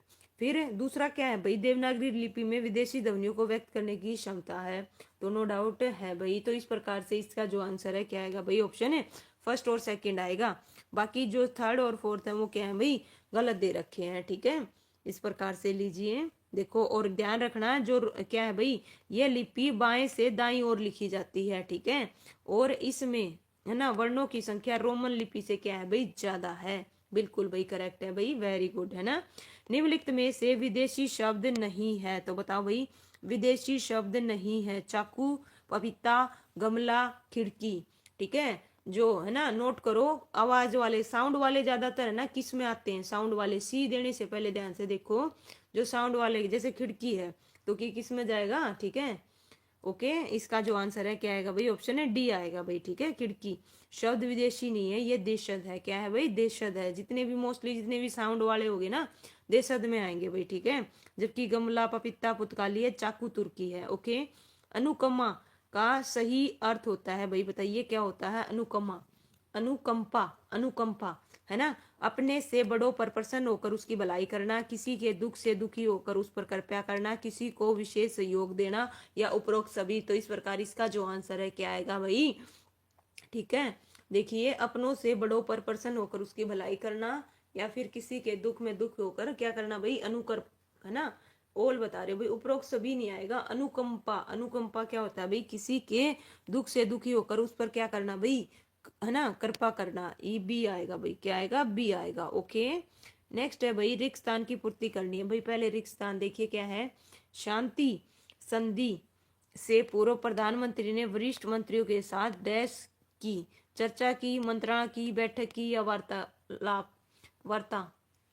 Speaker 1: फिर दूसरा क्या है भाई, देवनागरी लिपि में विदेशी ध्वनियों को व्यक्त करने की क्षमता है, तो नो डाउट है भाई। तो इस प्रकार से इसका जो आंसर है क्या आएगा भाई, ऑप्शन है फर्स्ट और सेकंड आएगा। बाकी जो थर्ड और फोर्थ है वो क्या है भाई, गलत दे रखे हैं, ठीक है। इस प्रकार से लीजिए देखो, और ध्यान रखना जो क्या है भाई, यह लिपि बाएं से दाईं ओर लिखी जाती है, ठीक है। और इसमें है ना वर्णों की संख्या रोमन लिपि से क्या है भाई, ज्यादा है। बिल्कुल भाई करेक्ट है भाई, वेरी गुड, है ना। निम्नलिखित में से विदेशी शब्द नहीं है, तो बताओ भाई विदेशी शब्द नहीं है। चाकू, पपीता, गमला, खिड़की, ठीक है। जो है ना नोट करो, आवाज वाले साउंड वाले ज्यादातर है ना किस में आते हैं, साउंड वाले। सी देने से पहले ध्यान से देखो, जो साउंड वाले जैसे खिड़की है तो कि किस में जाएगा, ठीक है। ओके, इसका जो आंसर है क्या आएगा भाई, ऑप्शन है डी आएगा भाई, ठीक है। खिड़की शब्द विदेशी नहीं है, ये देशज है। क्या है भाई, देशज है। जितने भी मोस्टली जितने भी साउंड वाले होंगे ना देशज में आएंगे भाई, ठीक है। जबकि गमला, पपीता, पुतकाली है, चाकू तुर्की है। ओके, अनुकम्मा का सही अर्थ होता है भाई, बताइए क्या होता है अनुकम्मा। अनुकंपा, अनुकंपा है ना, अपने से बड़ों पर प्रसन्न होकर उसकी भलाई करना, किसी के दुख से दुखी होकर उस पर कृपया करना, किसी को विशेष सहयोग देना, या उपरोक्त सभी। तो इस प्रकार इसका जो आंसर है क्या आएगा भाई, ठीक है। देखिए अपनों से बड़ों पर प्रसन्न होकर उसकी भलाई करना, या फिर किसी के दुख में दुख होकर क्या करना भाई, अनुकर, है ना। ओल बता रहे हो भाई, उपरोक्त सभी नहीं आएगा। अनुकंपा, अनुकंपा क्या होता है भाई, किसी के दुख से दुखी होकर उस पर क्या करना भाई, है ना, कृपा करना। ई बी आएगा भाई, क्या आएगा, बी आएगा। ओके, नेक्स्ट है भाई रिक्त स्थान की पूर्ति करनी है भाई। पहले रिक्त स्थान देखिए क्या है, शांति संधि से पूर्व प्रधानमंत्री ने वरिष्ठ मंत्रियों के साथ डैश की, चर्चा की, मंत्रणा की, बैठक की, या वार्तालाप, वार्ता।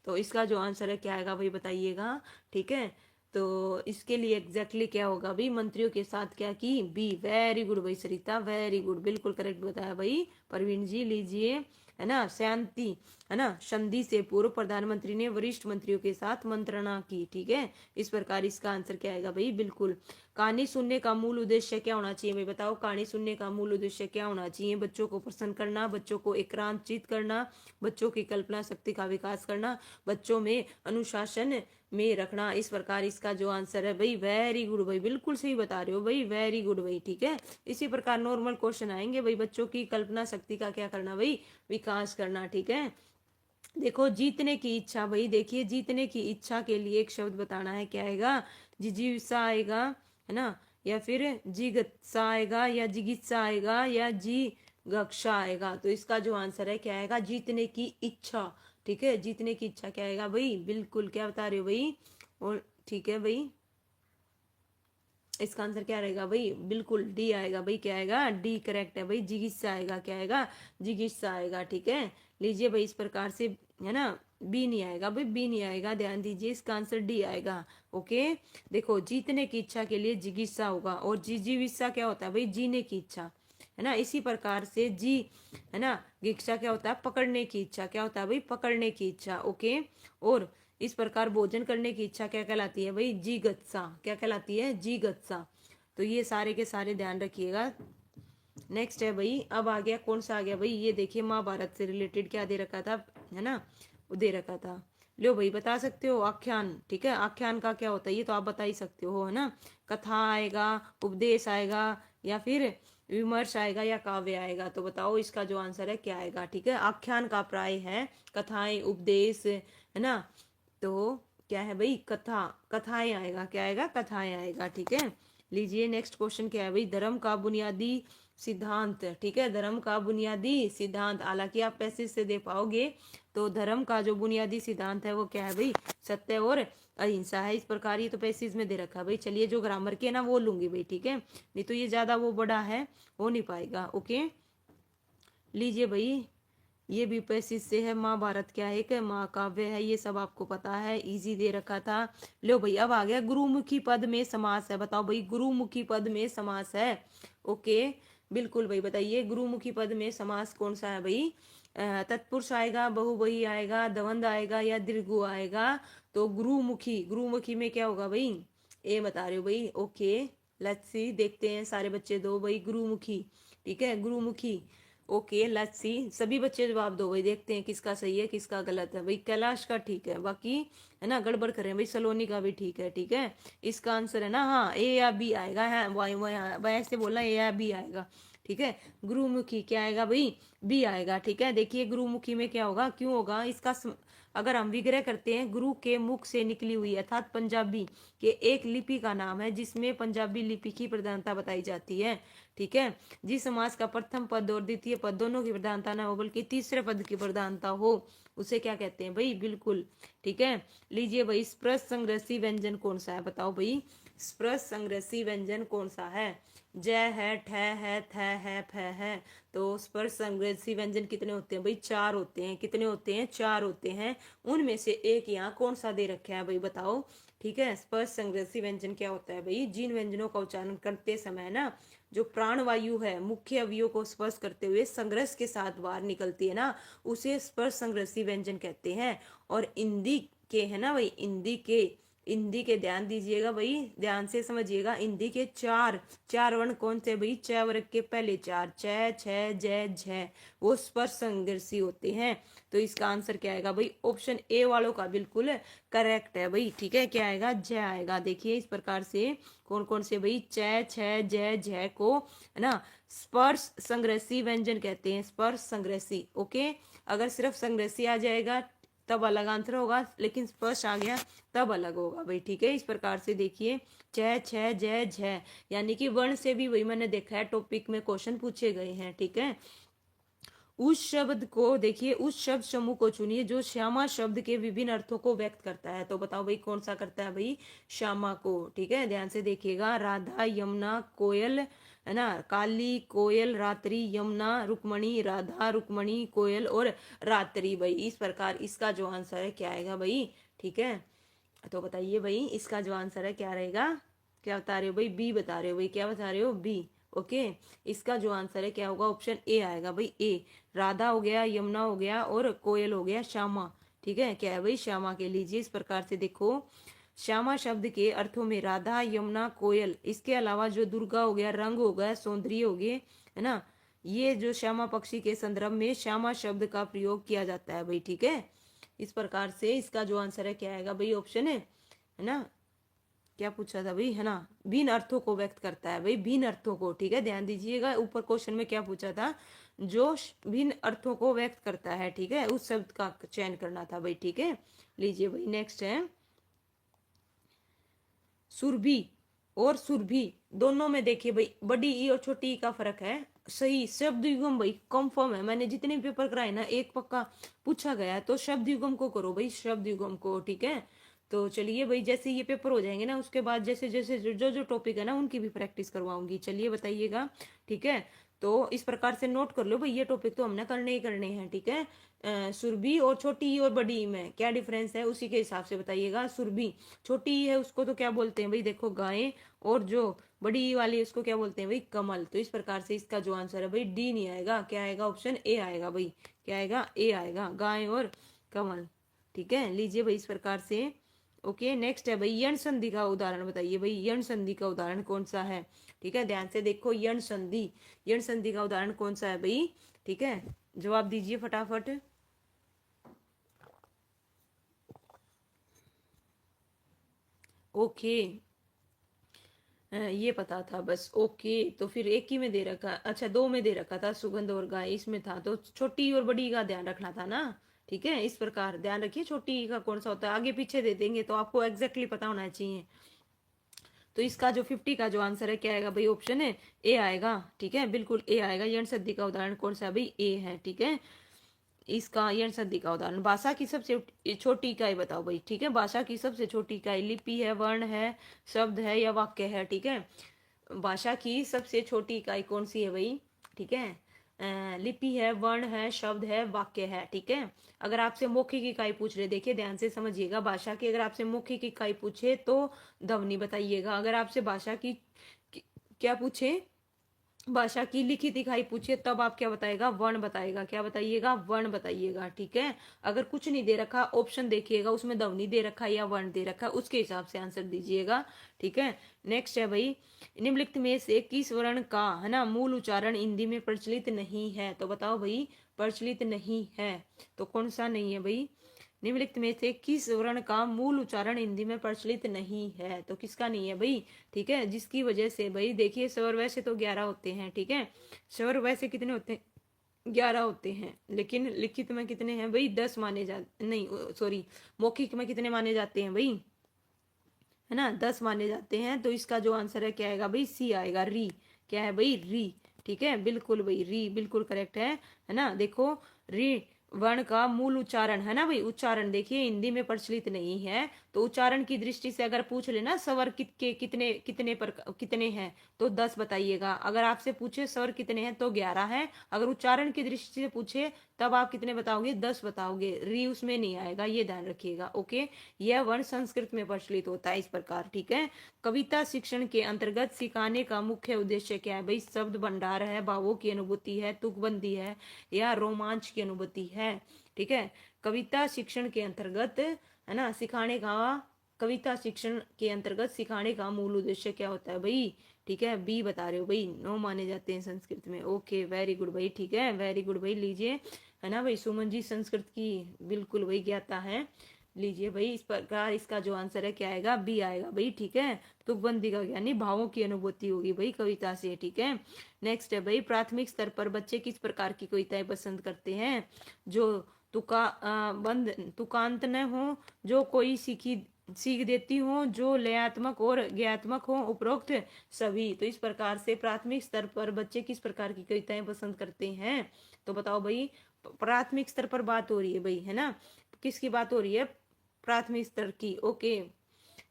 Speaker 1: तो इसका जो आंसर है क्या आएगा भाई बताइएगा, ठीक है। तो इसके लिए एग्जैक्टली क्या होगा भाई, मंत्रियों के साथ क्या की, बी। वेरी गुड भाई सरिता, वेरी गुड, बिल्कुल करेक्ट बताया भाई परवीन जी। लीजिए, है ना, शांति, है ना, संधि से पूर्व प्रधानमंत्री ने वरिष्ठ मंत्रियों के साथ मंत्रणा की, ठीक है। इस प्रकार इसका आंसर क्या आएगा भाई, बिल्कुल। कहानी सुनने का मूल उद्देश्य क्या होना चाहिए भाई, बताओ कहानी सुनने का मूल उद्देश्य क्या होना चाहिए, बच्चों को प्रसन्न करना, बच्चों को एकांतचित करना, बच्चों की कल्पना शक्ति का विकास करना, बच्चों में अनुशासन में रखना। इस प्रकार इसका जो आंसर है भाई, वेरी गुड भाई, बिल्कुल सही बता रहे हो भाई, वेरी गुड भाई, ठीक है। इसी प्रकार नॉर्मल क्वेश्चन आएंगे भाई, बच्चों की कल्पना शक्ति का क्या करना भाई, विकास करना, ठीक है। देखो जीतने की इच्छा भाई, देखिए जीतने की इच्छा के लिए एक शब्द बताना है, क्या आएगा, जिजीविसा आएगा, है ना, या फिर जिगत्सा आएगा, या जिगित्सा आएगा, या जिगक्षा आएगा। तो इसका जो आंसर है क्या आएगा, जीतने की इच्छा, ठीक है। जीतने की इच्छा क्या आएगा भाई, बिल्कुल क्या बता रहे हो भाई, और ठीक है भाई, इसका आंसर क्या रहेगा भाई, बिल्कुल डी आएगा भाई, क्या आएगा, डी करेक्ट है भाई। जिगित्सा आएगा, क्या आएगा, जिगित्सा आएगा, ठीक है। लीजिए भाई इस प्रकार से, है ना, बी नहीं आएगा भाई, बी नहीं आएगा, ध्यान दीजिए, इसका आंसर डी आएगा। ओके, देखो जीतने की इच्छा के लिए जिगित्सा होगा, और जिजीविसा क्या होता है भाई, जीने की इच्छा, है ना। इसी प्रकार से जी, है ना, गिक्षा क्या होता है, पकड़ने की इच्छा, क्या होता है भाई, पकड़ने की इच्छा। ओके, और इस प्रकार भोजन करने की इच्छा क्या कहलाती है भाई, जिगत्सा, क्या कहलाती है, जिगत्सा। तो ये सारे के सारे ध्यान रखिएगा। नेक्स्ट है भाई, अब आ गया कौन सा आ गया भाई, ये देखिए महाभारत से रिलेटेड क्या दे रखा था, है ना, वो दे रखा था। लो भाई बता सकते हो, आख्यान, ठीक है। आख्यान का क्या होता है ये तो आप बता ही सकते हो, है ना। कथा आएगा, उपदेश आएगा, या फिर विमर्श आएगा, या काव्य आएगा। तो बताओ इसका जो आंसर है क्या आएगा, ठीक है। आख्यान का प्राय है कथाएं, उपदेश, है ना। तो क्या है भाई, कथा, कथाएं आएगा, क्या आएगा, कथाएं आएगा, ठीक है। लीजिए नेक्स्ट क्वेश्चन क्या है भाई, धर्म का बुनियादी सिद्धांत, ठीक है। धर्म का बुनियादी सिद्धांत, हालांकि आप पैसेज से दे पाओगे। तो धर्म का जो बुनियादी सिद्धांत है वो क्या है भाई, सत्य और अहिंसा है। इस प्रकार ये तो पैसेज में दे रखा है भाई। चलिए जो ग्रामर के ना वो लूंगी भाई, ठीक है, नहीं तो ये ज्यादा वो बड़ा है, हो नहीं पाएगा। ओके, लीजिए भाई, ये भी पैसेज से है। महाभारत क्या है, एक महाकाव्य है, ये सब आपको पता है, इजी दे रखा था। लो भाई अब आ गया गुरुमुखी पद में समास है, बताओ भाई गुरुमुखी पद में समास है। ओके, बिल्कुल भाई बताइए, गुरुमुखी पद में समास कौन सा है भाई, तत्पुरुष आएगा, बहुवही आएगा, दवंद आएगा, या दीर्घु आएगा। तो गुरुमुखी, गुरुमुखी में क्या होगा भाई, ए बता रहे हो भाई। ओके, लेट्स सी, देखते हैं सारे बच्चे दो भाई। गुरुमुखी, ठीक है, गुरुमुखी। ओके, लेट्स सी, सभी बच्चे जवाब दो भाई, देखते हैं किसका सही है किसका गलत है भाई। कैलाश का ठीक है, बाकी है ना गड़बड़ करें भाई। सलोनी का भी ठीक है, ठीक है। इसका आंसर है ना, हाँ, ए या बी आएगा, है वैसे बोलना ए या बी आएगा, ठीक है। गुरुमुखी क्या आएगा भाई, बी आएगा, ठीक है। देखिए गुरुमुखी में क्या होगा, क्यों होगा इसका अगर हम विग्रह करते हैं, गुरु के मुख से निकली हुई अर्थात पंजाबी के एक लिपि का नाम है जिसमें पंजाबी लिपि की प्रधानता बताई जाती है, ठीक है। जिस समास का प्रथम पद और द्वितीय पद दोनों की प्रधानता ना हो बल्कि तीसरे पद की प्रधानता हो, उसे क्या कहते हैं भाई, बिल्कुल, ठीक है। लीजिए भाई, स्पर्श संग्रसी व्यंजन कौन सा है, बताओ भाई, स्पर्श संग्रसी व्यंजन कौन सा है। जय है, ठ है, थ है, फ है। तो स्पर्श संग्रसी व्यंजन कितने होते हैं भाई, चार होते हैं। कितने होते हैं, चार होते हैं। उनमें से एक यहाँ कौन सा दे रखा है भाई, बताओ, ठीक है। स्पर्श संग्रसी व्यंजन क्या होता है भाई, जिन व्यंजनों का उच्चारण करते समय ना जो प्राणवायु है मुख्य अवयव को स्पर्श करते हुए संघर्ष के साथ बाहर निकलती है ना, उसे स्पर्श संग्रसी व्यंजन कहते हैं। और हिंदी के है ना भाई, हिंदी के ध्यान दीजिएगा भाई, ध्यान से समझिएगा। हिंदी के चार चार वर्ण कौन से भाई, च वर्ग के पहले चार, च, छ, ज, झ, वो स्पर्श संघर्षी होते हैं। तो इसका आंसर क्या आएगा भाई, ऑप्शन ए वालों का बिल्कुल करेक्ट है भाई, ठीक है। क्या आएगा, ज आएगा। देखिए इस प्रकार से कौन कौन से भाई, च, छ, ज, झ को है ना स्पर्श संग्रसी व्यंजन कहते हैं, स्पर्श संग्रसी। ओके, अगर सिर्फ संग्रसी आ जाएगा तब अलग आंसर होगा, लेकिन स्पर्श आ गया तब अलग होगा भाई, ठीक है। इस प्रकार से देखिए, च, छ, ज, झ, यानी कि वर्ण से भी वही मैंने देखा है टॉपिक में क्वेश्चन पूछे गए हैं, ठीक है। उस शब्द को देखिए, उस शब्द समूह को चुनिए जो श्यामा शब्द के विभिन्न अर्थों को व्यक्त करता है। तो बताओ भाई कौन सा करता है भाई, श्यामा को, ठीक है। ध्यान से देखिएगा, राधा, यमुना, कोयल, है ना, काली, कोयल, रात्रि, यमुना, रुक्मणी, राधा, रुक्मणी, कोयल और रात्रि भाई। इस प्रकार इसका जो आंसर है क्या आएगा भाई, ठीक है। तो बताइए भाई इसका जो आंसर है क्या रहेगा, क्या बता रहे हो भाई, बी बता रहे हो भाई, क्या बता रहे हो, बी। ओके, इसका जो आंसर है क्या होगा, ऑप्शन ए आएगा भाई, ए। राधा हो गया, यमुना हो गया और कोयल हो गया श्यामा, ठीक है। क्या है भाई, श्यामा के। लीजिए इस प्रकार से देखो, श्यामा शब्द के अर्थों में राधा, यमुना, कोयल, इसके अलावा जो दुर्गा हो गया, रंग हो गया, सौंदर्य हो गए, है ना, ये जो श्यामा पक्षी के संदर्भ में श्यामा शब्द का प्रयोग किया जाता है भाई, ठीक है। इस प्रकार से इसका जो आंसर है क्या आएगा भाई, ऑप्शन है ना, क्या पूछा था भाई, है ना, भिन्न अर्थों को व्यक्त करता है भाई, भिन्न अर्थों को, ठीक है। ध्यान दीजिएगा, ऊपर क्वेश्चन में क्या पूछा था, जो भिन्न अर्थों को व्यक्त करता है, ठीक है, उस शब्द का चयन करना था भाई, ठीक है। लीजिए भाई, नेक्स्ट है सुरभि और सुरभि, दोनों में देखिए भाई बड़ी ई और छोटी ई का फर्क है। सही शब्द युगम भाई कंफर्म है, मैंने जितने पेपर कराए ना एक पक्का पूछा गया, तो शब्द युगम को करो भाई, शब्द युगम को, ठीक है। तो चलिए भाई, जैसे ये पेपर हो जाएंगे ना उसके बाद जैसे जैसे जो जो टॉपिक है ना उनकी भी प्रैक्टिस करवाऊंगी। चलिए बताइएगा, ठीक है। तो इस प्रकार से नोट कर लो भाई, ये टॉपिक तो हमने करने ही करने हैं, ठीक है। सुरभि और छोटी ई और बड़ी ई में क्या डिफरेंस है उसी के हिसाब से बताइएगा। सुरभि छोटी ई है उसको तो क्या बोलते हैं भाई, देखो गाय, और जो बड़ी ई वाली है उसको क्या बोलते हैं भाई, कमल। तो इस प्रकार से इसका जो आंसर है भाई डी नहीं आएगा, क्या आएगा, ऑप्शन ए आएगा भाई, क्या आएगा, ए आएगा, गाय और कमल, ठीक है। लीजिए भाई इस प्रकार से, ओके। नेक्स्ट है भाई, यण संधि का उदाहरण बताइए भाई, यण संधि का उदाहरण कौन सा है, ठीक है। ध्यान से देखो, यण संधि, यण संधि का उदाहरण कौन सा है भाई, ठीक है। जवाब दीजिए फटाफट। ओके, ये पता था बस, ओके। तो फिर एक ही में दे रखा, अच्छा दो में दे रखा था, सुगंध और गाय इसमें था, तो छोटी और बड़ी का ध्यान रखना था ना, ठीक है। इस प्रकार ध्यान रखिए, छोटी का कौन सा होता है, आगे पीछे दे देंगे तो आपको एग्जैक्टली पता होना चाहिए। तो इसका जो 50 का जो आंसर है क्या आएगा भाई, ऑप्शन है ए आएगा, ठीक है, बिल्कुल ए आएगा। यण संधि का उदाहरण कौन सा है भाई, ए है, ठीक है। इसका यण संधि का उदाहरण, भाषा की सबसे छोटी इकाई बताओ भाई, ठीक है। भाषा की सबसे छोटी इकाई लिपि है, वर्ण है, शब्द है या वाक्य है, ठीक है। भाषा की सबसे छोटी इकाई कौन सी है भाई, ठीक है। लिपि है, वर्ण है, शब्द है, वाक्य है, ठीक है। अगर आपसे मौखिक इकाई पूछ रहे, देखिए ध्यान से समझिएगा, भाषा की अगर आपसे मौखिक इकाई पूछे तो ध्वनि बताइएगा। अगर आपसे भाषा की क्या पूछे, भाषा की लिखित इकाई पूछिए तब आप क्या बताएगा, वर्ण बताएगा। क्या बताइएगा, वर्ण बताइएगा। ठीक है, अगर कुछ नहीं दे रखा, ऑप्शन देखिएगा उसमें ध्वनि दे रखा या वर्ण दे रखा, उसके हिसाब से आंसर दीजिएगा। ठीक है, नेक्स्ट है भाई, निम्नलिखित में से किस वर्ण का है ना मूल उच्चारण हिंदी में प्रचलित नहीं है, तो बताओ भाई, प्रचलित नहीं है तो कौन सा नहीं है भाई, निम्नलिखित में से किस वर्ण का मूल उच्चारण हिंदी में प्रचलित नहीं है, तो किसका नहीं है भाई। ठीक है, जिसकी वजह से भाई देखिए स्वर वैसे तो 11 होते हैं। ठीक है, स्वर वैसे कितने होते हैं, 11 होते हैं, लेकिन लिखित में कितने हैं भाई, 10 माने जाते, नहीं सॉरी, मौखिक में कितने माने जाते हैं भाई, है ना, 10 माने जाते हैं। तो इसका जो आंसर है क्या आएगा भाई, सी आएगा, री। क्या है भाई, री। ठीक है, बिल्कुल भाई, री बिल्कुल करेक्ट है ना। देखो, री वर्ण का मूल उच्चारण है ना भाई, उच्चारण देखिए हिंदी में प्रचलित नहीं है, तो उच्चारण की दृष्टि से अगर पूछ लेना स्वर कितने कितने पर कितने हैं, तो 10 बताइएगा। अगर आपसे पूछे स्वर कितने हैं तो 11 है। अगर उच्चारण की दृष्टि से पूछे तब आप कितने बताओगे, 10 बताओगे, री उसमें नहीं आएगा, ये ध्यान रखिएगा। ओके, यह वर्ण संस्कृत में प्रचलित होता है इस प्रकार। ठीक है, कविता शिक्षण के अंतर्गत सिखाने का मुख्य उद्देश्य क्या है भाई, शब्द भंडार है, भावों की अनुभूति है, तुकबंदी है, या रोमांच की अनुभूति है। ठीक है, कविता शिक्षण के अंतर्गत है ना सिखाने का, कविता शिक्षण के अंतर्गत सिखाने का मूल उद्देश्य क्या होता है भाई। ठीक है, बी बता रहे हो भाई, 9 माने जाते हैं संस्कृत में। ओके, वेरी गुड भाई। ठीक है, वेरी गुड भाई, लीजिए, है ना भाई, सुमन जी संस्कृत की बिल्कुल भाई ज्ञाता है। लीजिए भाई, इस प्रकार इसका जो आंसर है क्या आएगा, बी आएगा भाई। ठीक है, तुकबंदी का यानी भावों की अनुभूति होगी भाई कविता से। ठीक है, नेक्स्ट है भाई, प्राथमिक स्तर पर बच्चे किस प्रकार की कविताएं पसंद करते हैं, जो बंद तुकांत न हो, जो कोई सीख देती हो, जो लयात्मक और ज्ञात्मक हो, उपरोक्त सभी। तो इस प्रकार से प्राथमिक स्तर पर बच्चे किस प्रकार की कविताएं पसंद करते हैं, तो बताओ भाई, प्राथमिक स्तर पर बात हो रही है भाई, है ना, किसकी बात हो रही है, प्राथमिक स्तर की। ओके,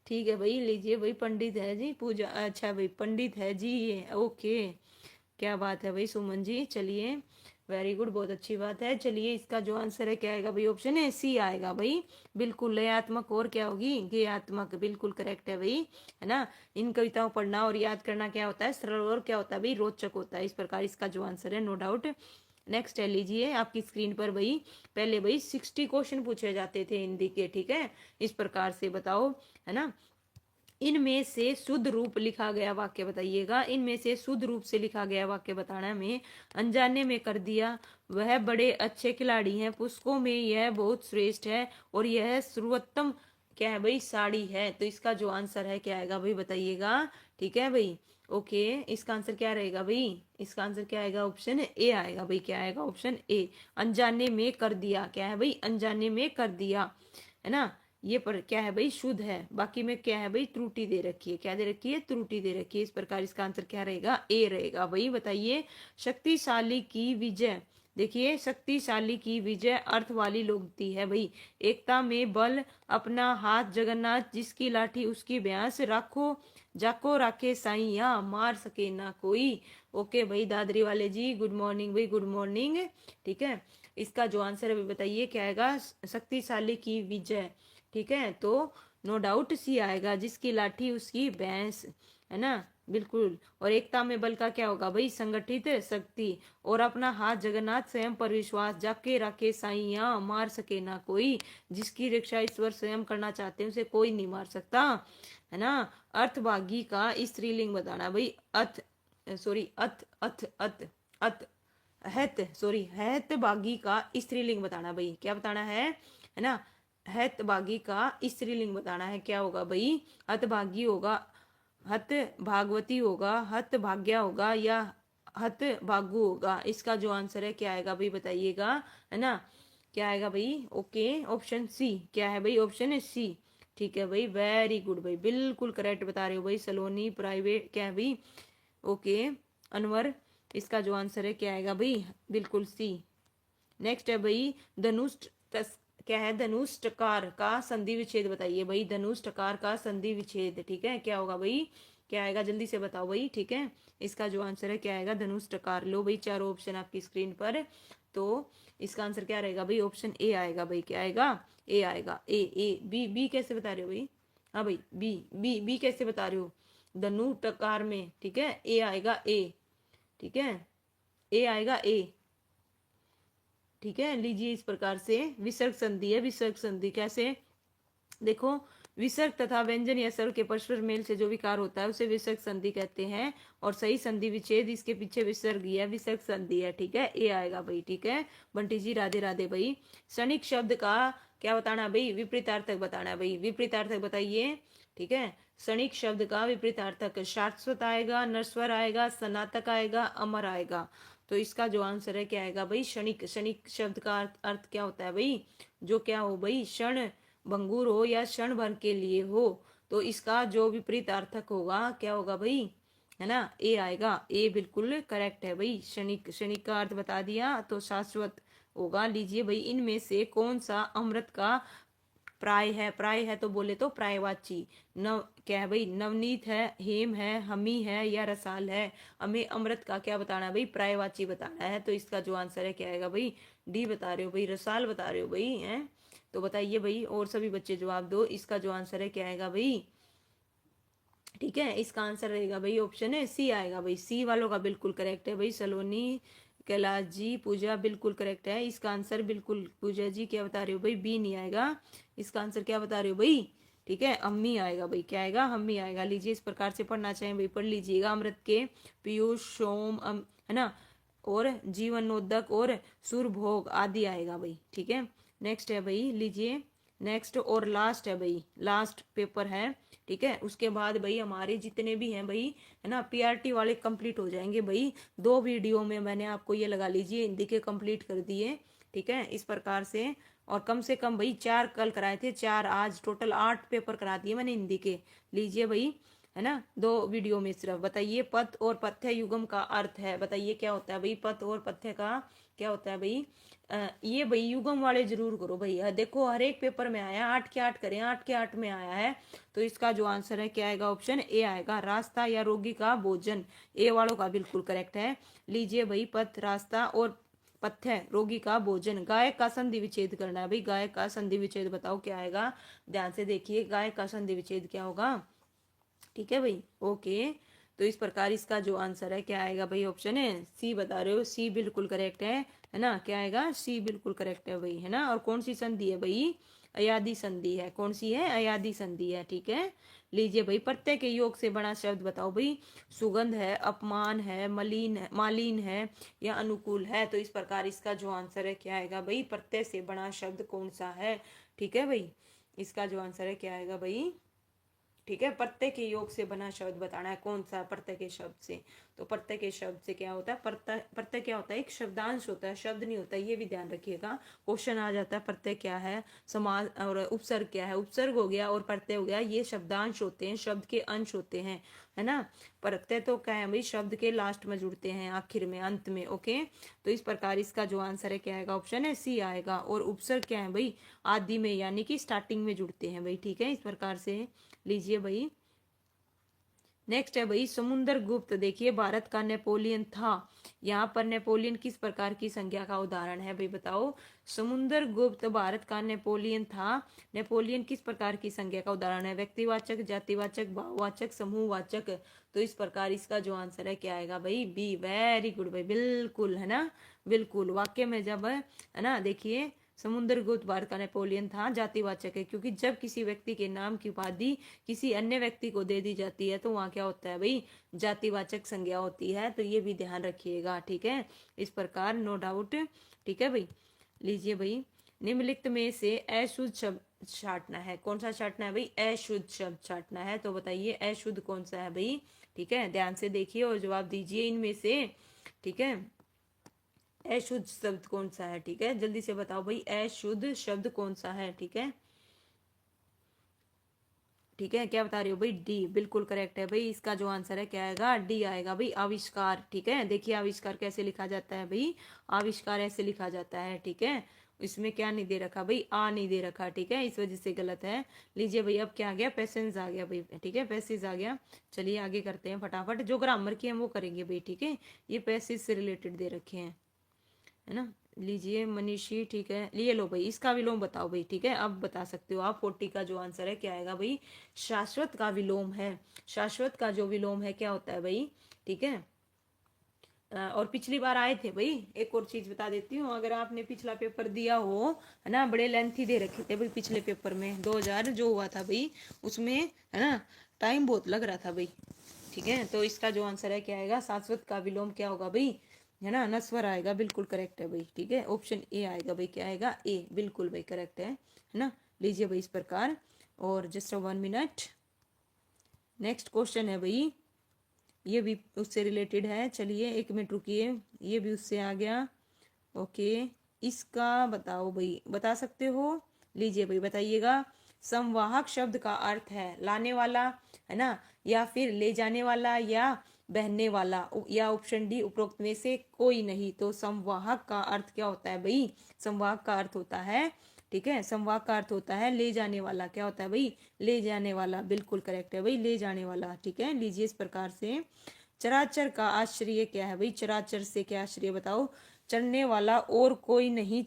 Speaker 1: ठीक है भाई, लीजिए भाई, पंडित है जी पूजा, अच्छा भाई पंडित है जी ये। ओके, क्या बात है भाई सुमन जी, चलिए, वेरी गुड, बहुत अच्छी बात है। चलिए, इसका जो आंसर है क्या आएगा भाई, ऑप्शन है सी आएगा भाई, बिल्कुल लयात्मक और क्या होगी, गेयात्मक, बिल्कुल करेक्ट है भाई, है ना। इन कविताओं पढ़ना और याद करना क्या होता है, सरल और क्या होता है भाई, रोचक होता है। इस प्रकार इसका जो आंसर है, नो डाउट। नेक्स्ट है, लीजिए आपकी स्क्रीन पर भाई, पहले भाई 60 क्वेश्चन पूछे जाते थे हिंदी के। ठीक है, इस प्रकार से बताओ, है ना, इनमें से शुद्ध रूप लिखा गया वाक्य बताइएगा, इनमें से शुद्ध रूप से लिखा गया वाक्य बताना में, अनजाने में कर दिया, वह बड़े अच्छे खिलाड़ी हैं, पुस्तकों में यह बहुत श्रेष्ठ है, और यह सर्वोत्तम क्या है भाई, साड़ी है। तो इसका जो आंसर है क्या आएगा भाई, बताइएगा। ठीक है भाई, ओके, इसका आंसर क्या रहेगा भाई, इसका आंसर क्या आएगा, ऑप्शन ए आएगा भाई। क्या आएगा, ऑप्शन ए, अनजाने में कर दिया। क्या है भाई, अनजाने में कर दिया, है ना, ये पर क्या है भाई, शुद्ध है। बाकी में क्या है भाई, त्रुटि दे रखी है, क्या दे रखी है, त्रुटि दे रखी है। इस प्रकार इसका आंसर क्या रहेगा, ए रहेगा भाई। बताइए, शक्तिशाली की विजय, देखिए शक्तिशाली की विजय अर्थ वाली लोकती है भाई, एकता में बल, अपना हाथ जगन्नाथ, जिसकी लाठी उसकी भैंस, राखो जाको राखे साइया, मार सके ना कोई। ओके भाई, दादरी वाले जी गुड मॉर्निंग भाई, गुड मॉर्निंग। ठीक है, इसका जो आंसर है बताइए क्या आएगा, शक्तिशाली की विजय। ठीक है, तो नो डाउट सी आएगा, जिसकी लाठी उसकी भैंस, है ना, बिल्कुल। और एकता में बल का क्या होगा भाई, संगठित शक्ति, और अपना हाथ जगन्नाथ, स्वयं पर विश्वास, जाके रखे साइया, मार सके ना कोई, जिसकी रक्षा ईश्वर स्वयं करना चाहते हैं उसे कोई नहीं मार सकता, है ना। अर्थभागी का स्त्रीलिंग बताना भाई, अथ सॉरी अथ अथ अथ अथ हैत सॉरी हैत बागी का स्त्रीलिंग बताना भाई, क्या बताना है ना, हत भागी का स्त्रीलिंग बताना है। क्या होगा भाई, हत भागी होगा, हत भागवती होगा, हत भाग्या होगा, या हत भागु होगा। इसका जो आंसर है क्या आएगा भाई, बताइएगा, है ना, क्या आएगा भाई। ओके, ऑप्शन सी, क्या है भाई, ऑप्शन है सी। ठीक है भाई, वेरी गुड भाई, बिल्कुल करेक्ट बता रहे हो भाई, सलोनी प्राइवेट क्या है भाई। ओके, अनवर, इसका जो आंसर है क्या आएगा भाई, बिल्कुल सी। नेक्स्ट है भाई, धनुष क्या है, धनुष टकार का संधि विच्छेद बताइए भाई, धनुष टकार का संधि विच्छेद। ठीक है, क्या होगा भाई, क्या आएगा, जल्दी से बताओ भाई। ठीक है, इसका जो आंसर है क्या आएगा, धनुष टकार। लो भाई, चारों ऑप्शन आपकी स्क्रीन पर, तो इसका आंसर क्या रहेगा भाई, ऑप्शन ए आएगा भाई। क्या आएगा, ए आएगा, ए ए बी बी कैसे बता रहे हो भाई, हाँ भाई, बी बी बी कैसे बता रहे हो, धनु टकार में। ठीक है, ए आएगा, ए, ठीक है, ए आएगा ए। ठीक है, लीजिए इस प्रकार से विसर्ग संधि है। विसर्ग संधि कैसे, देखो, विसर्ग तथा व्यंजन या स्वर के परस्पर मेल से जो विकार होता है उसे विसर्ग संधि कहते हैं। और सही संधि विच्छेद इसके पीछे विसर्ग ही है, विसर्ग संधि है। ठीक है, ए आएगा भाई। ठीक है बंटी जी, राधे राधे भाई। क्षणिक शब्द का क्या बताना है भाई, विपरीतार्थक बताना है भाई। विपरीतार्थक बताइए। ठीक है, क्षणिक शब्द का विपरीतार्थक शाश्वत आएगा, नश्वर आएगा, सनातक आएगा, अमर आएगा। तो इसका जो आंसर है क्या आएगा भाई, क्षणिक। क्षणिक शब्द का अर्थ क्या होता है भाई, जो क्या हो भाई, क्षण भंगुर हो या क्षण भर के लिए हो। तो इसका जो विपरीत अर्थक होगा क्या होगा भाई, है ना, ए आएगा। ए बिल्कुल करेक्ट है भाई। क्षणिक, क्षणिक का अर्थ बता दिया तो शाश्वत होगा। लीजिए भाई, इनमें से कौन सा अमृत का प्राय है। प्राय है तो बोले तो प्रायवाची। नव क्या है भाई, नवनीत है, हेम है, हमी है या रसाल है। हमें अमृत का क्या बताना है भाई, प्रायवाची बताना है। तो इसका जो आंसर है क्या आएगा भाई, डी बता रहे हो भाई, रसाल बता रहे हो भाई, है। तो बताइए भाई, और सभी बच्चे जवाब दो, इसका जो आंसर है क्या आएगा भाई। ठीक है, इसका आंसर रहेगा भाई, ऑप्शन है सी आएगा भाई। सी वालों का बिल्कुल करेक्ट है भाई। सलोनी, कैलाश जी, पूजा बिल्कुल करेक्ट है। इसका आंसर बिल्कुल, पूजा जी क्या बता रहे हो भाई, बी नहीं आएगा। इसका आंसर क्या बता रहे हो भाई, ठीक है, अम्मी आएगा भाई। क्या आएगा, अम्मी आएगा। लीजिए इस प्रकार से पढ़ना चाहिए भाई, पढ़ लीजिएगा। अमृत के पीयूष, सोम, है ना, और जीवनोदक और सुरभोग आदि आएगा भाई। ठीक है, नेक्स्ट है भाई, लीजिए नेक्स्ट और लास्ट है भाई, लास्ट पेपर है। ठीक है, उसके बाद भाई हमारे जितने भी हैं भाई, है ना, पीआरटी वाले कंप्लीट हो जाएंगे भाई। 2 वीडियो में मैंने आपको ये लगा लीजिए हिंदी के कंप्लीट कर दिए। ठीक है, इस प्रकार से। और कम से कम भाई 4 कल कराए थे, 4 आज, टोटल 8 पेपर करा दिए मैंने हिंदी के। लीजिए भाई, है ना, 2 वीडियो में सिर्फ। बताइए, पथ और पथ्य युगम का अर्थ है, बताइए क्या होता है भाई, पथ और पथ्य का क्या होता है भाई। ये भाई युगम वाले जरूर करो भाई। देखो हर एक पेपर में आया, 8 के 8 करें, 8 के 8 में आया है। तो इसका जो आंसर है क्या आएगा, ऑप्शन ए आएगा, रास्ता या रोगी का भोजन। ए वालों का बिल्कुल करेक्ट है। लीजिए भाई, पथ, रास्ता और पथ्य, रोगी का भोजन। गाय का संधि विच्छेद करना है भाई। गाय का संधि विच्छेद बताओ क्या आएगा, ध्यान से देखिए, गाय का संधि विच्छेद क्या होगा। ठीक है भाई, ओके। तो इस प्रकार इसका जो आंसर है क्या आएगा भाई, ऑप्शन है सी बता रहे हो। सी बिल्कुल करेक्ट है ना, क्या आएगा, सी बिल्कुल करेक्ट है भाई, है ना। और कौन सी संधि है भाई, अयादी संधि है। कौन सी है, अयादी संधि है। ठीक है, लीजिए भाई, प्रत्यय के योग से बना शब्द बताओ भाई। सुगंध है, अपमान है, मलिन है, मालिन है या अनुकूल है। तो इस प्रकार इसका जो आंसर है क्या आएगा भाई, प्रत्यय से बना शब्द कौन सा है। ठीक है भाई, इसका जो आंसर है क्या आएगा भाई। ठीक है, प्रत्यय के योग से बना शब्द बताना है, कौन सा प्रत्यय के शब्द से। तो प्रत्यय के शब्द से क्या होता है, प्रत्यय, प्रत्यय क्या होता है, एक शब्दांश होता है, शब्द नहीं होता, ये भी ध्यान रखिएगा। क्वेश्चन आ जाता है प्रत्यय क्या है, समाज और उपसर्ग क्या है। उपसर्ग हो गया और प्रत्यय हो गया, ये शब्दांश होते हैं, शब्द के अंश होते हैं, है ना। प्रत्यय तो क्या है भाई, शब्द के लास्ट में जुड़ते हैं, आखिर में, अंत में। ओके, तो इस प्रकार इसका जो आंसर है क्या आएगा, ऑप्शन है सी आएगा। और उपसर्ग क्या है भाई, आदि में यानी कि स्टार्टिंग में जुड़ते हैं भाई। ठीक है, इस प्रकार से। लीजिए भाई, नेक्स्ट है भाई, समुद्र गुप्त। देखिए, भारत का नेपोलियन था। यहाँ पर नेपोलियन किस प्रकार की संज्ञा का उदाहरण है भाई, बताओ। समुद्र गुप्त भारत का नेपोलियन था। नेपोलियन किस प्रकार की संज्ञा का उदाहरण है, व्यक्तिवाचक, जातिवाचक, भाववाचक, समूहवाचक। तो इस प्रकार इसका जो आंसर है क्या आएगा भाई, बी। वेरी गुड भाई, बिल्कुल, है ना, बिल्कुल। वाक्य में जब, है ना, देखिए, समुद्रगुप्त भारत का नेपोलियन था, जातिवाचक है, क्योंकि जब किसी व्यक्ति के नाम की उपाधि किसी अन्य व्यक्ति को दे दी जाती है तो वहां क्या होता है भाई, जातिवाचक संज्ञा होती है। तो ये भी ध्यान रखिएगा। ठीक है, इस प्रकार, नो डाउट। ठीक है भाई, लीजिए भाई, निम्नलिखित में से अशुद्ध शब्द छांटना है। कौन सा छांटना है भाई, अशुद्ध शब्द छांटना है। तो बताइए अशुद्ध कौन सा है भाई। ठीक है, ध्यान से देखिए और जवाब दीजिए इनमें से। ठीक है, अशुद्ध शब्द कौन सा है। ठीक है, जल्दी से बताओ भाई, अशुद्ध शब्द कौन सा है। ठीक है, ठीक है, क्या बता रही हो भाई, डी बिल्कुल करेक्ट है भाई। इसका जो आंसर है क्या आएगा, डी आएगा भाई, आविष्कार। ठीक है, देखिए आविष्कार कैसे लिखा जाता है भाई, आविष्कार ऐसे लिखा जाता है। ठीक है, इसमें क्या नहीं दे रखा भाई, आ नहीं दे रखा। ठीक है, इस वजह से गलत है। लीजिए भाई, अब क्या आ गया, पैसेंज आ गया भाई। ठीक है, पैसेज आ गया। चलिए आगे करते हैं फटाफट, जो ग्रामर की है वो करेंगे भाई। ठीक है, ये पैसेज से रिलेटेड दे रखे हैं, है ना। लीजिए मनीषी, ठीक है, लिए लो भाई, इसका विलोम बताओ भाई। ठीक है, अब बता सकते हो आप। 40 का जो आंसर है क्या आएगा भाई, शाश्वत का विलोम है। शाश्वत का जो विलोम है क्या होता है भाई, ठीक है, और पिछली बार आए थे भाई। एक और चीज बता देती हूँ, अगर आपने पिछला पेपर दिया हो, है ना, बड़े लेंथी दे रखे थे भाई पिछले पेपर में 2000 जो हुआ था भाई, उसमें है ना टाइम बहुत लग रहा था भाई। ठीक है, तो इसका जो आंसर है क्या आएगा, शाश्वत का विलोम क्या होगा भाई, है ना, नस्वर आएगा, बिल्कुल करेक्ट है भाई। ठीक है, ऑप्शन ए आएगा भाई, क्या आएगा, ए, बिल्कुल भाई करेक्ट है ना। लीजिए भाई इस प्रकार, और जस्ट 1 मिनट। नेक्स्ट क्वेश्चन है भाई, ये भी उससे रिलेटेड है, चलिए 1 मिनट रुकिए, ये भी उससे आ गया। ओके, इसका बताओ भाई, बता सकते हो? लीजिए भाई बताइएगा। संवाहक शब्द का अर्थ है लाने वाला, है ना, या फिर ले जाने वाला, या बहने वाला, या ऑप्शन डी उपरोक्त में से कोई नहीं। तो संवाहक का अर्थ क्या होता है भाई, संवाहक का अर्थ होता है, ठीक है, संवाहक का अर्थ होता है ले जाने वाला। क्या होता है भाई, ले जाने वाला, बिल्कुल करेक्ट है भाई, ले जाने वाला। ठीक है, लीजिए इस प्रकार से, चराचर का आश्रय क्या है भाई, चराचर से क्या आश्रय बताओ, चरने वाला और कोई नहीं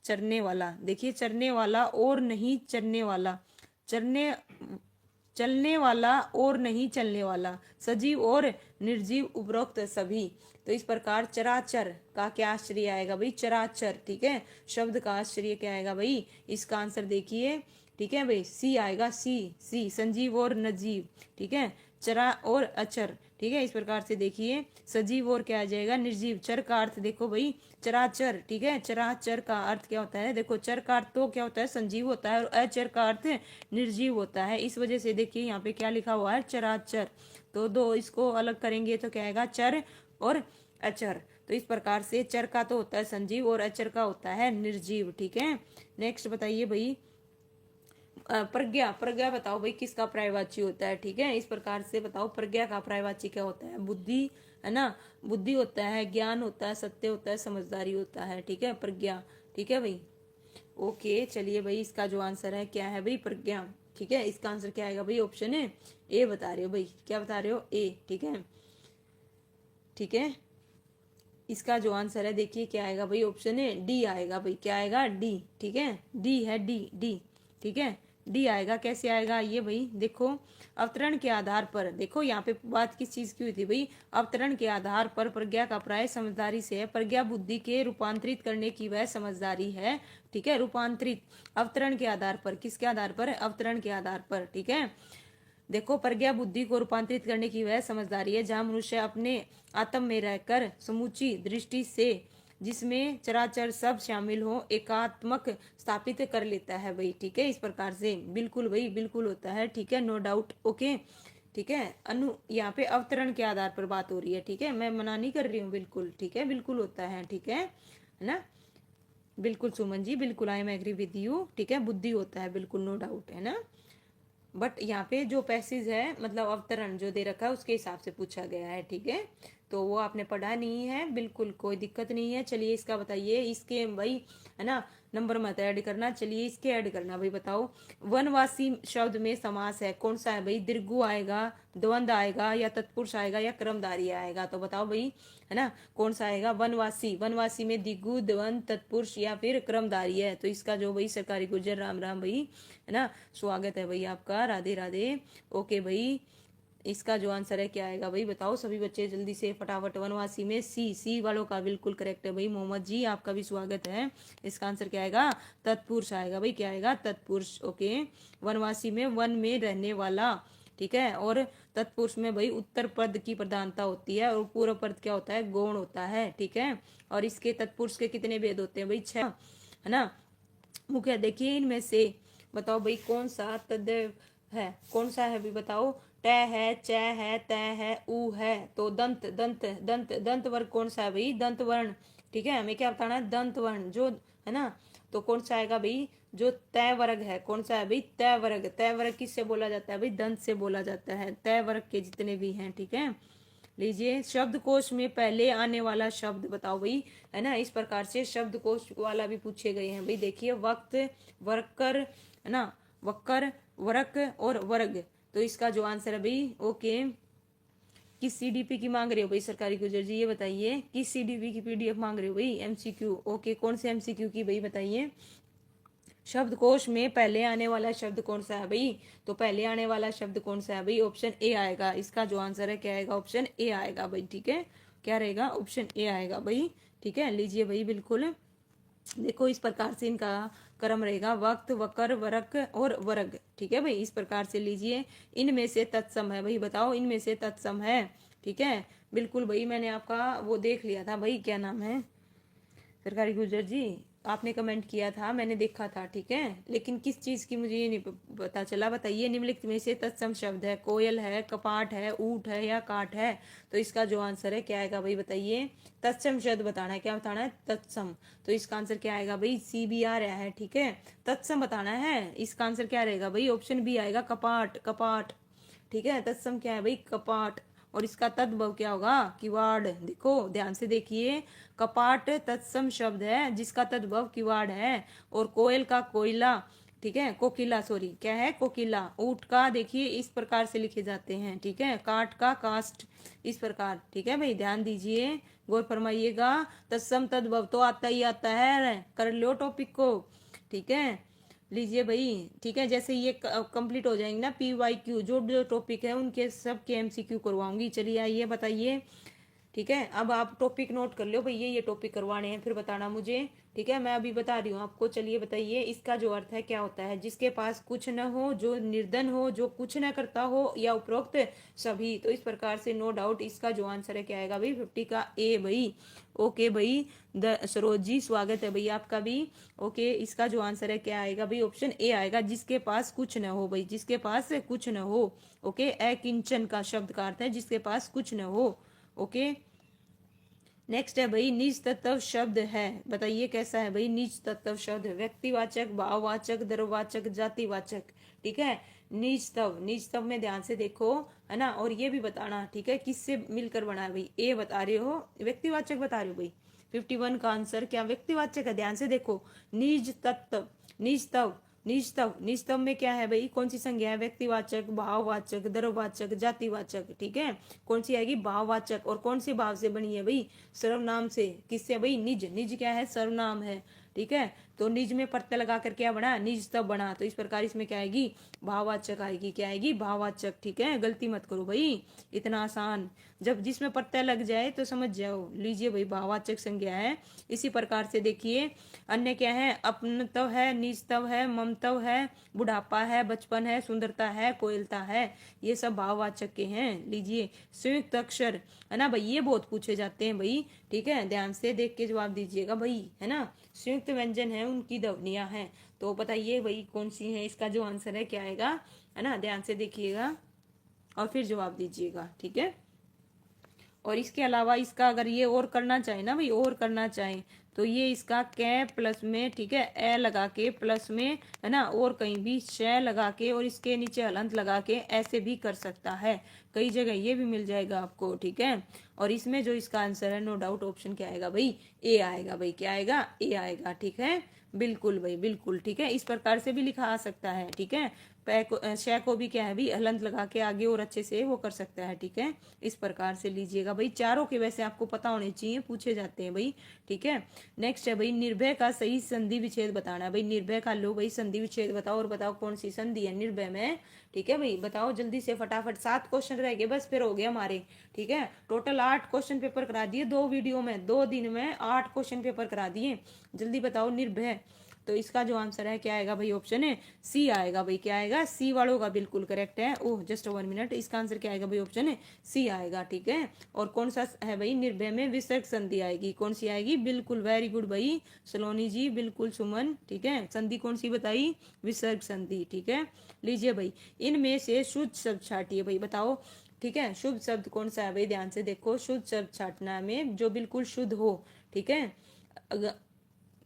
Speaker 1: चरने वाला। देखिए, चरने वाला और नहीं चरने वाला, चरने चलने वाला और नहीं चलने वाला, सजीव और निर्जीव उपरोक्त सभी। तो इस प्रकार चराचर का क्या आश्रय आएगा भाई, चराचर। ठीक है, शब्द का आश्रय क्या आएगा भाई, इसका आंसर देखिए, ठीक है भाई, सी आएगा, सी, सी, संजीव और नजीव। ठीक है, चरा और अचर। ठीक है, इस प्रकार से देखिए, सजीव और क्या आ जाएगा, निर्जीव। चर का अर्थ देखो भाई, चराचर। ठीक है, चराचर का अर्थ क्या होता है, देखो, चर का अर्थ तो क्या होता है, संजीव होता है, और अचर का अर्थ निर्जीव होता है। इस वजह से देखिए यहाँ पे क्या लिखा हुआ है, चराचर। तो दो इसको अलग करेंगे तो क्या आएगा, चर और अचर। तो इस प्रकार से चर का तो होता है संजीव, और अचर का होता है निर्जीव। ठीक है, नेक्स्ट बताइए भाई, प्रज्ञा, प्रज्ञा बताओ भाई किसका पर्यायवाची होता है। ठीक है, इस प्रकार से बताओ, प्रज्ञा का पर्यायवाची क्या होता है, बुद्धि, है ना, बुद्धि होता है, ज्ञान होता है, सत्य होता है, समझदारी होता है। ठीक है, प्रज्ञा। ठीक है भाई, ओके, चलिए भाई, इसका जो आंसर है क्या है भाई, प्रज्ञा। ठीक है, इसका आंसर क्या आएगा भाई, ऑप्शन है ए बता रहे हो भाई, क्या बता रहे हो, ए। ठीक है, ठीक है, इसका जो आंसर है देखिए क्या आएगा भाई, ऑप्शन है डी आएगा भाई, क्या आएगा, डी। ठीक है, डी है, डी, डी। ठीक है, डी आएगा। कैसे आएगा ये भाई, देखो, अवतरण के आधार पर, देखो यहाँ पे बात किस चीज की हुई थी भाई, अवतरण के आधार पर प्रज्ञा का प्राय समझदारी से है। प्रज्ञा बुद्धि के रूपांतरित करने की वह समझदारी है। ठीक है, रूपांतरित, अवतरण के आधार पर, किसके आधार पर, अवतरण के आधार पर। ठीक है, देखो, प्रज्ञा बुद्धि को रूपांतरित करने की वह समझदारी है जहाँ मनुष्य अपने आत्म में रहकर समूची दृष्टि से, जिसमें चराचर सब शामिल हो, एकात्मक स्थापित कर लेता है भाई। ठीक है, इस प्रकार से बिल्कुल भाई, बिल्कुल होता है। ठीक है, नो डाउट, ओके। ठीक है, अनु यहाँ पे अवतरण के आधार पर बात हो रही है। ठीक है, मैं मना नहीं कर रही हूँ, बिल्कुल। ठीक है, बिल्कुल होता है। ठीक है ना, बिल्कुल सुमन जी, बिल्कुल, I am agree with you. ठीक है, बुद्धि होता है, बिल्कुल नो डाउट, है ना। बट यहाँ पे जो पैसेज है, मतलब अवतरण जो दे रखा है उसके हिसाब से पूछा गया है। ठीक है, तो वो आपने पढ़ा नहीं है, बिल्कुल कोई दिक्कत नहीं है। चलिए इसका बताइए, इसके भाई, है ना, नंबर मत ऐड करना, चलिए इसके ऐड करना भाई। बताओ, वनवासी शब्द में समास है, कौन सा है भाई, दीर्घु आएगा, द्वंद आएगा, या तत्पुरुष आएगा, या क्रमधारी आएगा। तो बताओ भाई, है ना, कौन सा आएगा, वनवासी। वनवासी में दिगु, द्वंद, तत्पुरुष, या फिर क्रमधारी है। तो इसका जो भाई सरकारी गुजर राम राम भाई, है ना, स्वागत है भाई आपका, राधे राधे। ओके भाई, इसका जो आंसर है क्या आएगा भाई, बताओ सभी बच्चे जल्दी से फटाफट। वनवासी में सी, सी वालों का बिल्कुल करेक्ट है भाई। मोहम्मद जी, आपका भी स्वागत है। इसका आंसर क्या आएगा, तत्पुरुष आएगा भाई, क्या आएगा, तत्पुरुष। ओके, वनवासी में वन में रहने वाला। ठीक है, और तत्पुरुष में भाई उत्तर पद की प्रधानता होती है, और पूर्व पद क्या होता है, गौण होता है। ठीक है, और इसके तत्पुरुष के कितने भेद होते हैं भाई, 6, है ना। मुख्य देखिए, इनमें से बताओ भाई कौन सा तद्देव है, कौन सा है भाई, बताओ। ट है, च है, त है, उ है। तो दंत, दंत, दंत, दंत वर्ग कौन सा है भाई, दंत वर्ण। ठीक है, हमें क्या बताना है, दंत वर्ण जो, है ना। तो कौन सा आएगा भाई, जो तय वर्ग है, कौन सा है भाई, तय वर्ग। तय वर्ग किससे बोला जाता है भाई, दंत से बोला जाता है, तय वर्ग के जितने भी हैं। ठीक है, लीजिए, शब्दकोश में पहले आने वाला शब्द बताओ भाई, है ना। इस प्रकार से शब्दकोश वाला भी पूछे गए हैं भाई। देखिए, वक्त, वर्कर, है ना, वक्कर, वर्क और वर्ग। तो इसका जो आंसर है भाई, ओके, किस सीडीपी की मांग रहे हो भाई सरकारी गुजर जी, ये बताइए, किस सीडीपी की पीडीएफ मांग रहे हो भाई, एमसीक्यू। ओके, कौन से एमसीक्यू की भाई, बताइए। शब्दकोश में पहले आने वाला शब्द कौन सा है भाई, तो पहले आने वाला शब्द कौन सा है भाई, ऑप्शन ए आएगा। इसका जो आंसर है क्या आएगा, ऑप्शन ए आएगा भाई। ठीक है, क्या रहेगा, ऑप्शन ए आएगा भाई। ठीक है, लीजिए भाई बिल्कुल देखो इस प्रकार से इनका क्रम रहेगा, वक्त, वकर, वरक और वर्ग। ठीक है भाई, इस प्रकार से लीजिए। इनमें से तत्सम है भाई, बताओ इनमें से तत्सम है। ठीक है, बिल्कुल भाई, मैंने आपका वो देख लिया था भाई, क्या नाम है, सरकारी गुजर जी, आपने कमेंट किया था, मैंने देखा था। ठीक है, लेकिन किस चीज की मुझे ये नहीं पता चला। बताइए, निम्नलिखित में से तत्सम शब्द है, कोयल है, कपाट है, ऊंट है या काठ है। तो इसका जो आंसर है क्या आएगा भाई, बताइए। तत्सम शब्द बताना है, क्या बताना है, तत्सम। तो इसका आंसर क्या आएगा भाई, सी बी आ रहा है। ठीक है, तत्सम बताना है, इसका आंसर क्या रहेगा भाई, ऑप्शन बी आएगा, कपाट, कपाट। ठीक है, तत्सम क्या है भाई, कपाट। और इसका तद्भव क्या होगा, किवाड़। देखो ध्यान से देखिए, कपाट तत्सम शब्द है जिसका तद्भव किवाड़ है। और कोयल का कोयला, ठीक है, कोकिला, सॉरी क्या है, कोकिला। ऊंट का देखिए इस प्रकार से लिखे जाते हैं। ठीक है, काठ का कास्ट, इस प्रकार। ठीक है भाई, ध्यान दीजिए, गौर फरमाइएगा। तत्सम तद्भव तो आता ही आता है, कर लो टॉपिक को। ठीक है, लीजिए भाई। ठीक है, जैसे ये कंप्लीट हो जाएंगे ना PYQ, जो जो टॉपिक है उनके सब के MCQ करवाऊंगी। चलिए आइए बताइए। ठीक है, अब आप टॉपिक नोट कर लो भैया, ये टॉपिक करवाने हैं, फिर बताना मुझे। ठीक है, मैं अभी बता रही हूँ आपको। चलिए बताइए, इसका जो अर्थ है क्या होता है, जिसके पास कुछ न हो, जो निर्धन हो, जो कुछ न करता हो, या उपरोक्त सभी। तो इस प्रकार से नो डाउट इसका जो आंसर है क्या आएगा भाई, 50 का ए भाई। ओके भाई, सरोज जी स्वागत है भाई आपका भी। ओके, इसका जो आंसर है क्या आएगा भाई, ऑप्शन ए आएगा, जिसके पास कुछ न हो भाई, जिसके पास कुछ न हो। ओके, अकिंचन का शब्द का अर्थ है जिसके पास कुछ न हो। ओके, नेक्स्ट है भाई, निज तत्व शब्द है, बताइए कैसा है भाई निज तत्व शब्द, व्यक्तिवाचक, भाववाचक, द्रववाचक, जातिवाचक। ठीक है, निजतव, निजतव में ध्यान से देखो, है ना, और ये भी बताना। ठीक है, किससे मिलकर बना है भाई, ए बता रहे हो, व्यक्तिवाचक बता रहे हो भाई। 51 का आंसर क्या व्यक्तिवाचक है, ध्यान से देखो। निज तत्व, निजतव, निजतव, निजतव में क्या है भाई, कौन सी संज्ञा है, व्यक्तिवाचक, भाववाचक, द्रववाचक, जातिवाचक। ठीक है, कौन सी आएगी, भाववाचक। और कौन से भाव से बनी है भाई, सर्वनाम से। किससे भाई, निज, निज क्या है, सर्वनाम है। ठीक है, तो निज में प्रत्यय लगा कर क्या बना, निज तब बना। तो इस प्रकार इसमें क्या आएगी, भाववाचक आएगी, क्या आएगी, भाववाचक। ठीक है, गलती मत करो भाई, इतना आसान। जब जिसमें प्रत्यय लग जाए तो समझ जाओ। लीजिए भाई, भाववाचक संज्ञा है। इसी प्रकार से देखिए, अन्य क्या है, अपनतव है, निजतव है, ममतव है, बुढ़ापा है, बचपन है, सुंदरता है, कोयलता है, ये सब भाववाचक के हैं। लीजिए, संयुक्त अक्षर, है ना भाई, ये बहुत पूछे जाते हैं भाई। ठीक है, ध्यान से देख के जवाब दीजिएगा भाई, है ना। संयुक्त व्यंजन है, उनकी ध्वनियां हैं। तो बताइए भाई कौन सी है, इसका जो आंसर है क्या आएगा, है ना, ध्यान से देखिएगा और फिर जवाब दीजिएगा। ठीक है, और इसके अलावा इसका अगर ये और करना चाहे ना भाई, और करना चाहे तो ये इसका कै प्लस में, ठीक है, ए लगा के प्लस में, है ना, और कहीं भी श लगा के और इसके नीचे हलंत लगा के ऐसे भी कर सकता है। कई जगह ये भी मिल जाएगा आपको। ठीक है, और इसमें जो इसका आंसर है नो डाउट ऑप्शन क्या आएगा भाई, ए आएगा भाई, क्या आएगा, ए आएगा। ठीक है, बिल्कुल भाई बिल्कुल। ठीक है, इस प्रकार से भी लिखा आ सकता है। ठीक है, शय को भी क्या है भी हलंत लगा के आगे और अच्छे से वो कर सकता है। ठीक है, इस प्रकार से लीजिएगा भाई। चारों के वैसे आपको पता होने चाहिए, पूछे जाते हैं भाई। ठीक है, नेक्स्ट है भाई, निर्भय का सही संधि विच्छेद बताना है भाई। निर्भय का लो भाई संधि विच्छेद बताओ, और बताओ कौन सी संधि है निर्भय में। ठीक है भाई, बताओ जल्दी से फटाफट, 7 क्वेश्चन रह गए बस, फिर हो गए हमारे। ठीक है, टोटल 8 क्वेश्चन पेपर करा दिए 2 वीडियो में, 2 दिन में 8 क्वेश्चन पेपर करा दिए। जल्दी बताओ निर्भय। तो इसका जो आंसर है क्या आएगा भाई, ऑप्शन है सी आएगा भाई, क्या आएगा, सी वालों का बिल्कुल करेक्ट है। ओह जस्ट 1 मिनट, इसका आंसर क्या आएगा भाई, ऑप्शन है सी आएगा। ठीक है, और कौन सा है भाई, निर्भय में विसर्ग संधि आएगी, कौन सी आएगी, बिल्कुल वेरी गुड भाई सलोनी जी, बिल्कुल सुमन। ठीक है, संधि कौन सी बताई, विसर्ग संधि। ठीक है, लीजिए भाई, इनमें से शुद्ध शब्द छाटिए भाई, बताओ। ठीक है, शुभ शब्द कौन सा है भाई, ध्यान से देखो, शुद्ध शब्द छाटना में जो बिल्कुल शुद्ध हो। ठीक है,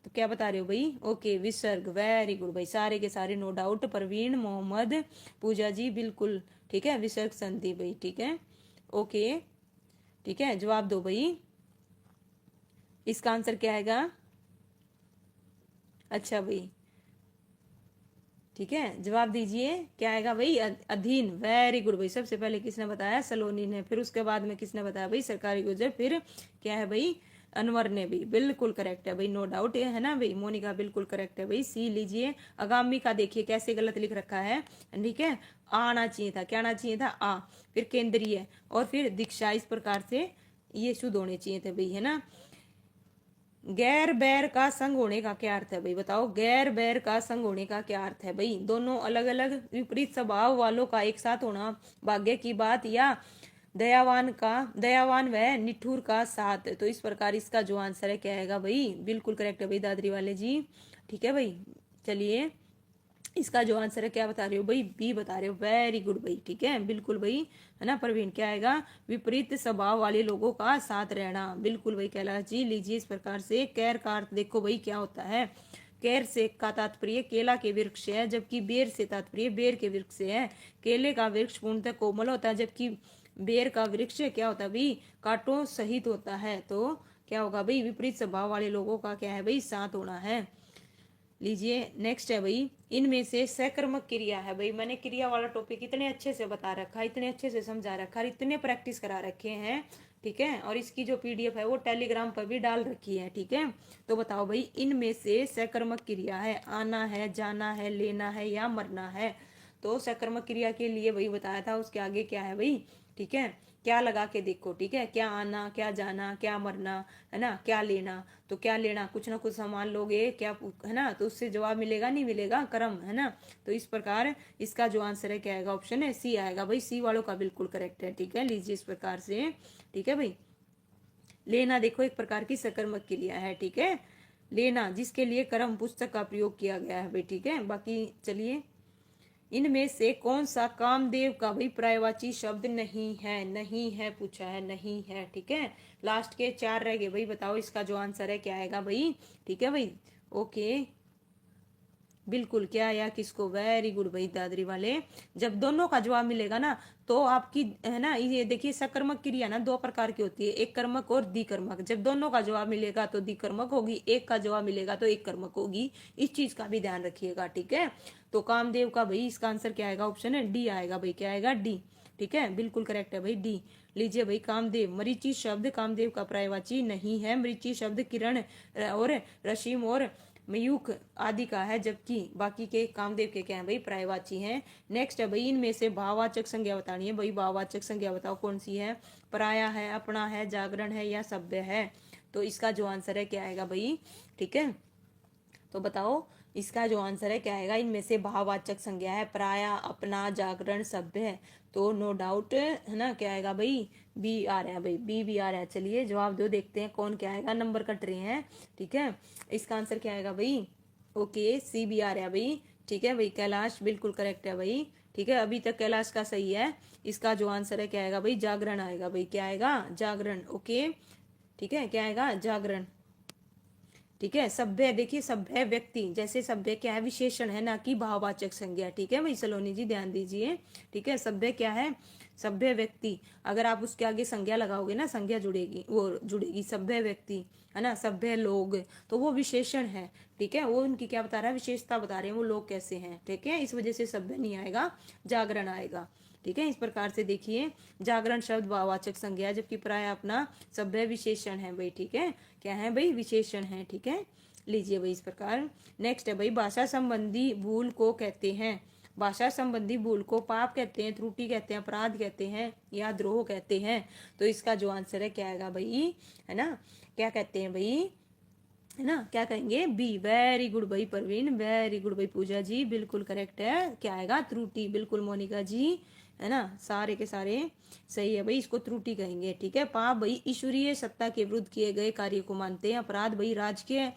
Speaker 1: तो क्या बता रहे हो भाई, ओके विसर्ग, वेरी गुड भाई, सारे के सारे नो डाउट, प्रवीण, मोहम्मद, पूजा जी, बिल्कुल। ठीक है, विसर्ग संधि भाई। ठीक है, ओके। ठीक है, जवाब दो भाई, इसका आंसर क्या आएगा, अच्छा भाई। ठीक है, जवाब दीजिए, क्या आएगा भाई, अधीन, वेरी गुड भाई। सबसे पहले किसने बताया, सलोनी ने, फिर उसके बाद में किसने बताया भाई, सरकारी गुजर, फिर क्या है भाई, अनवर ने भी, बिल्कुल करेक्ट है भाई, नो डाउट है ना भाई। मोनिका बिल्कुल करेक्ट है भाई, सी लीजिए। आगामी का देखिए कैसे गलत लिख रखा है। ठीक है, आना चाहिए था, क्या आना चाहिए था, आ, फिर केंद्रीय और फिर दीक्षा, इस प्रकार से ये शुद्ध होने चाहिए थे भाई, है ना। गैर बैर का संग होने का क्या अर्थ है भाई, बताओ। गैर बैर का संग होने का क्या अर्थ है भाई। दोनों अलग अलग विपरीत स्वभाव वालों का एक साथ होना भाग्य की बात, या दयावान व निठुर का साथ। तो इस प्रकार इसका जो आंसर है क्या आएगा भाई, बिल्कुल करेक्ट है भाई दादरी वाले जी। ठीक है भाई, चलिए इसका जो आंसर है क्या बता रहे हो भाई, बी बता रहे हो, वेरी गुड भाई। ठीक है बिल्कुल भाई, है ना प्रवीण, क्या आएगा, विपरीत स्वभाव वाले लोगों का साथ रहना। बिल्कुल भाई कैलाश जी, लीजिए इस प्रकार से कैर का अर्थ देखो भाई क्या होता है। कैर से का तात्पर्य केला के वृक्ष है, जबकि बेर से तात्पर्य बेर के वृक्ष से है। केले का वृक्ष पूर्णतः कोमल होता है, जबकि बेर का वृक्ष क्या होता है भाई, कांटों सहित होता है। तो क्या होगा भाई, विपरीत स्वभाव वाले लोगों का क्या है भाई, साथ होना है। लीजिए नेक्स्ट है भाई, इनमें से सकर्मक क्रिया है भाई। मैंने क्रिया वाला टॉपिक इतने अच्छे से बता रखा, इतने अच्छे से समझा रखा, इतने प्रैक्टिस करा रखे हैं। ठीक है, और इसकी जो पीडीएफ है वो टेलीग्राम पर भी डाल रखी है। ठीक है, तो बताओ भाई, इनमें से सकर्मक क्रिया है, आना है, जाना है, लेना है या मरना है। तो सकर्मक क्रिया के लिए वही बताया था, उसके आगे क्या है भाई। ठीक है, क्या लगा के देखो। ठीक है, क्या आना, क्या जाना, क्या मरना, है ना, क्या लेना। तो क्या लेना, कुछ ना कुछ सामान लोगे क्या, है ना, तो उससे जवाब मिलेगा, नहीं मिलेगा, कर्म, है ना। तो इस प्रकार इसका जो आंसर है क्या आएगा, ऑप्शन है सी आएगा भाई, सी वालों का बिल्कुल करेक्ट है। ठीक है, लीजिए इस प्रकार से। ठीक है भाई, लेना देखो एक प्रकार की सकर्मक क्रिया है। ठीक है, लेना जिसके लिए कर्म पुस्तक का प्रयोग किया गया है भाई। ठीक है, बाकी चलिए, इनमें से कौन सा कामदेव का भाई पर्यायवाची शब्द नहीं है, नहीं है पूछा है, नहीं है। ठीक है, लास्ट के 4 रह गए भाई, बताओ इसका जो आंसर है क्या आएगा भाई। ठीक है भाई, ओके, बिल्कुल क्या या किसको, वेरी गुड भाई दादरी वाले। जब दोनों का जवाब मिलेगा ना, तो आपकी, है ना, ये देखिए सकर्मक क्रिया ना 2 प्रकार की होती है, एक कर्मक और द्विकर्मक। जब दोनों का जवाब मिलेगा तो द्विकर्मक होगी, एक का जवाब मिलेगा तो एक कर्मक होगी। इस चीज का भी ध्यान रखिएगा। ठीक है, तो कामदेव का भाई इसका आंसर क्या आएगा, ऑप्शन है डी आएगा भाई, क्या आएगा, डी। ठीक है, बिल्कुल करेक्ट है भाई, डी। लीजिए भाई, कामदेव, मरीचि शब्द कामदेव का पर्यायवाची नहीं है। मरीचि शब्द किरण और रशीम और मयूख आदि का है, जबकि बाकी के कामदेव के क्या है भाई, पर्यायवाची हैं। नेक्स्ट है भाई, इनमें से भाववाचक संज्ञा बतानी है भाई। भाववाचक संज्ञा बताओ कौन सी है, पराया है, अपना है, जागरण है या सभ्य है। तो इसका जो आंसर है क्या आएगा भाई। ठीक है, तो बताओ इसका जो आंसर है क्या आएगा, इनमें से भाववाचक संज्ञा है, पराया, अपना, जागरण, सभ्य है। तो नो डाउट, है ना, क्या आएगा भाई, बी आ रहा है भाई, बी भी आ रहा है। चलिए जवाब दो, देखते हैं कौन क्या आएगा, नंबर कट रहे हैं। ठीक है, इसका आंसर क्या आएगा भाई, ओके, सी भी आ रहा है भाई। ठीक है भाई, कैलाश बिल्कुल करेक्ट है भाई। ठीक है, अभी तक कैलाश का सही है। इसका जो आंसर है क्या आएगा भाई, जागरण आएगा भाई, क्या आएगा, जागरण। ओके, ठीक है, क्या आएगा, जागरण। ठीक है, सभ्य देखिए, सभ्य व्यक्ति, जैसे सभ्य क्या है, विशेषण है ना कि भाववाचक संज्ञा। ठीक है भाई सलोनी जी, ध्यान दीजिए। ठीक है, सभ्य क्या है, सभ्य व्यक्ति। अगर आप उसके आगे संज्ञा लगाओगे ना, संज्ञा जुड़ेगी, वो जुड़ेगी, सभ्य व्यक्ति, है ना, सभ्य लोग, तो वो विशेषण है। ठीक है, वो उनकी क्या बता रहा है, विशेषता बता रहे हैं, वो लोग कैसे हैं। ठीक है, इस वजह से सभ्य नहीं आएगा, जागरण आएगा। ठीक है, इस प्रकार से देखिए, जागरण शब्द भाववाचक संज्ञा है, जबकि प्राय अपना सभ्य विशेषण है भाई। ठीक है, क्या है भाई, विशेषण है। ठीक है, लीजिए भाई इस प्रकार। नेक्स्ट है भाई, भाषा संबंधी भूल को कहते हैं, भाषा संबंधी भूल को पाप कहते हैं, त्रुटि कहते हैं, अपराध कहते हैं या द्रोह कहते हैं। तो इसका जो आंसर है क्या आएगा भाई, है ना, क्या कहते हैं भाई, है ना, क्या कहेंगे, बी। वेरी गुड भाई प्रवीण, वेरी गुड भाई पूजा जी, बिल्कुल करेक्ट है, क्या आएगा, त्रुटि। बिल्कुल मोनिका जी, है ना, सारे के सारे सही है भाई, इसको त्रुटि कहेंगे। ठीक है, पाप भाई ईश्वरीय सत्ता के विरुद्ध किए गए कार्य को मानते हैं। अपराध भाई राजकीय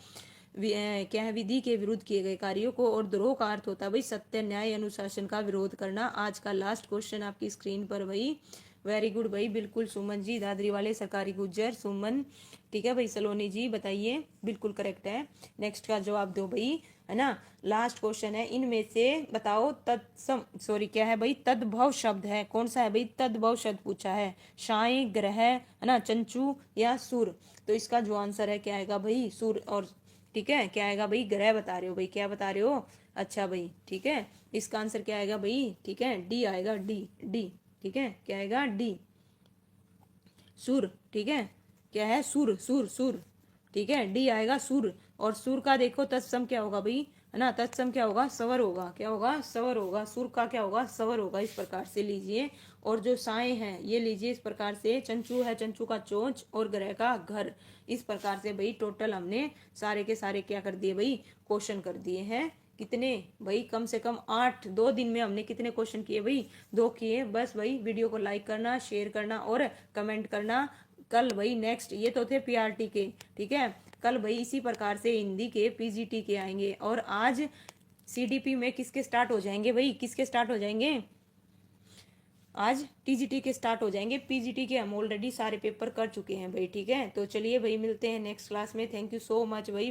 Speaker 1: क्या है, विधि के विरुद्ध किए गए कार्यों को। और द्रोह का अर्थ होता है भाई सत्य, न्याय, अनुशासन का विरोध करना। आज का लास्ट क्वेश्चन आपकी स्क्रीन पर भाई, वेरी गुड भाई, बिल्कुल सुमन जी, दादरी वाले सरकारी गुज्जर, सुमन। ठीक है भाई, सलोनी जी बताइए, बिल्कुल करेक्ट है। नेक्स्ट का जवाब दो भाई, है ना। लास्ट क्वेश्चन है, इनमें से बताओ तत्सम, सॉरी क्या है भाई, तद्भव शब्द है, कौन सा है भाई, तद्भव शब्द पूछा है, शाय, ग्रह, है ना, चंचू या सुर। तो इसका जो आंसर है क्या आएगा भाई, सुर। और ठीक है, क्या आएगा भाई, ग्रह बता रहे हो भाई, क्या बता रहे हो, अच्छा भाई। ठीक है, इसका आंसर क्या आएगा भाई, ठीक है, डी आएगा, डी, डी। ठीक है, क्या आएगा, डी, सुर। ठीक है, क्या है, सुर, सुर, सुर। ठीक है, डी आएगा, सुर। और सुर का देखो तत्सम क्या होगा भाई, है ना। तत्सम क्या होगा, स्वर होगा, क्या होगा, स्वर होगा। सुर का क्या होगा, स्वर होगा। इस प्रकार से लीजिए। और जो साए हैं ये लीजिए इस प्रकार से, चंचू है, चंचू का चोंच, और ग्रह का घर। इस प्रकार से भाई टोटल हमने सारे के सारे क्या कर दिए भाई, क्वेश्चन कर दिए हैं। कितने भाई, कम से कम 8, 2 दिन में हमने कितने क्वेश्चन किए भाई, 2 किए। बस भाई वीडियो को लाइक करना, शेयर करना और कमेंट करना। कल भाई नेक्स्ट, ये तो थे पीआरटी के, ठीक है। कल भाई इसी प्रकार से हिंदी के पीजीटी के आएंगे। और आज सीडीपी में किसके स्टार्ट हो जाएंगे भाई, किसके स्टार्ट हो जाएंगे, आज टीजीटी के स्टार्ट हो जाएंगे। पीजीटी के हम ऑलरेडी सारे पेपर कर चुके हैं भाई, ठीक है। तो चलिए भाई मिलते हैं नेक्स्ट क्लास में। थैंक यू सो मच भाई।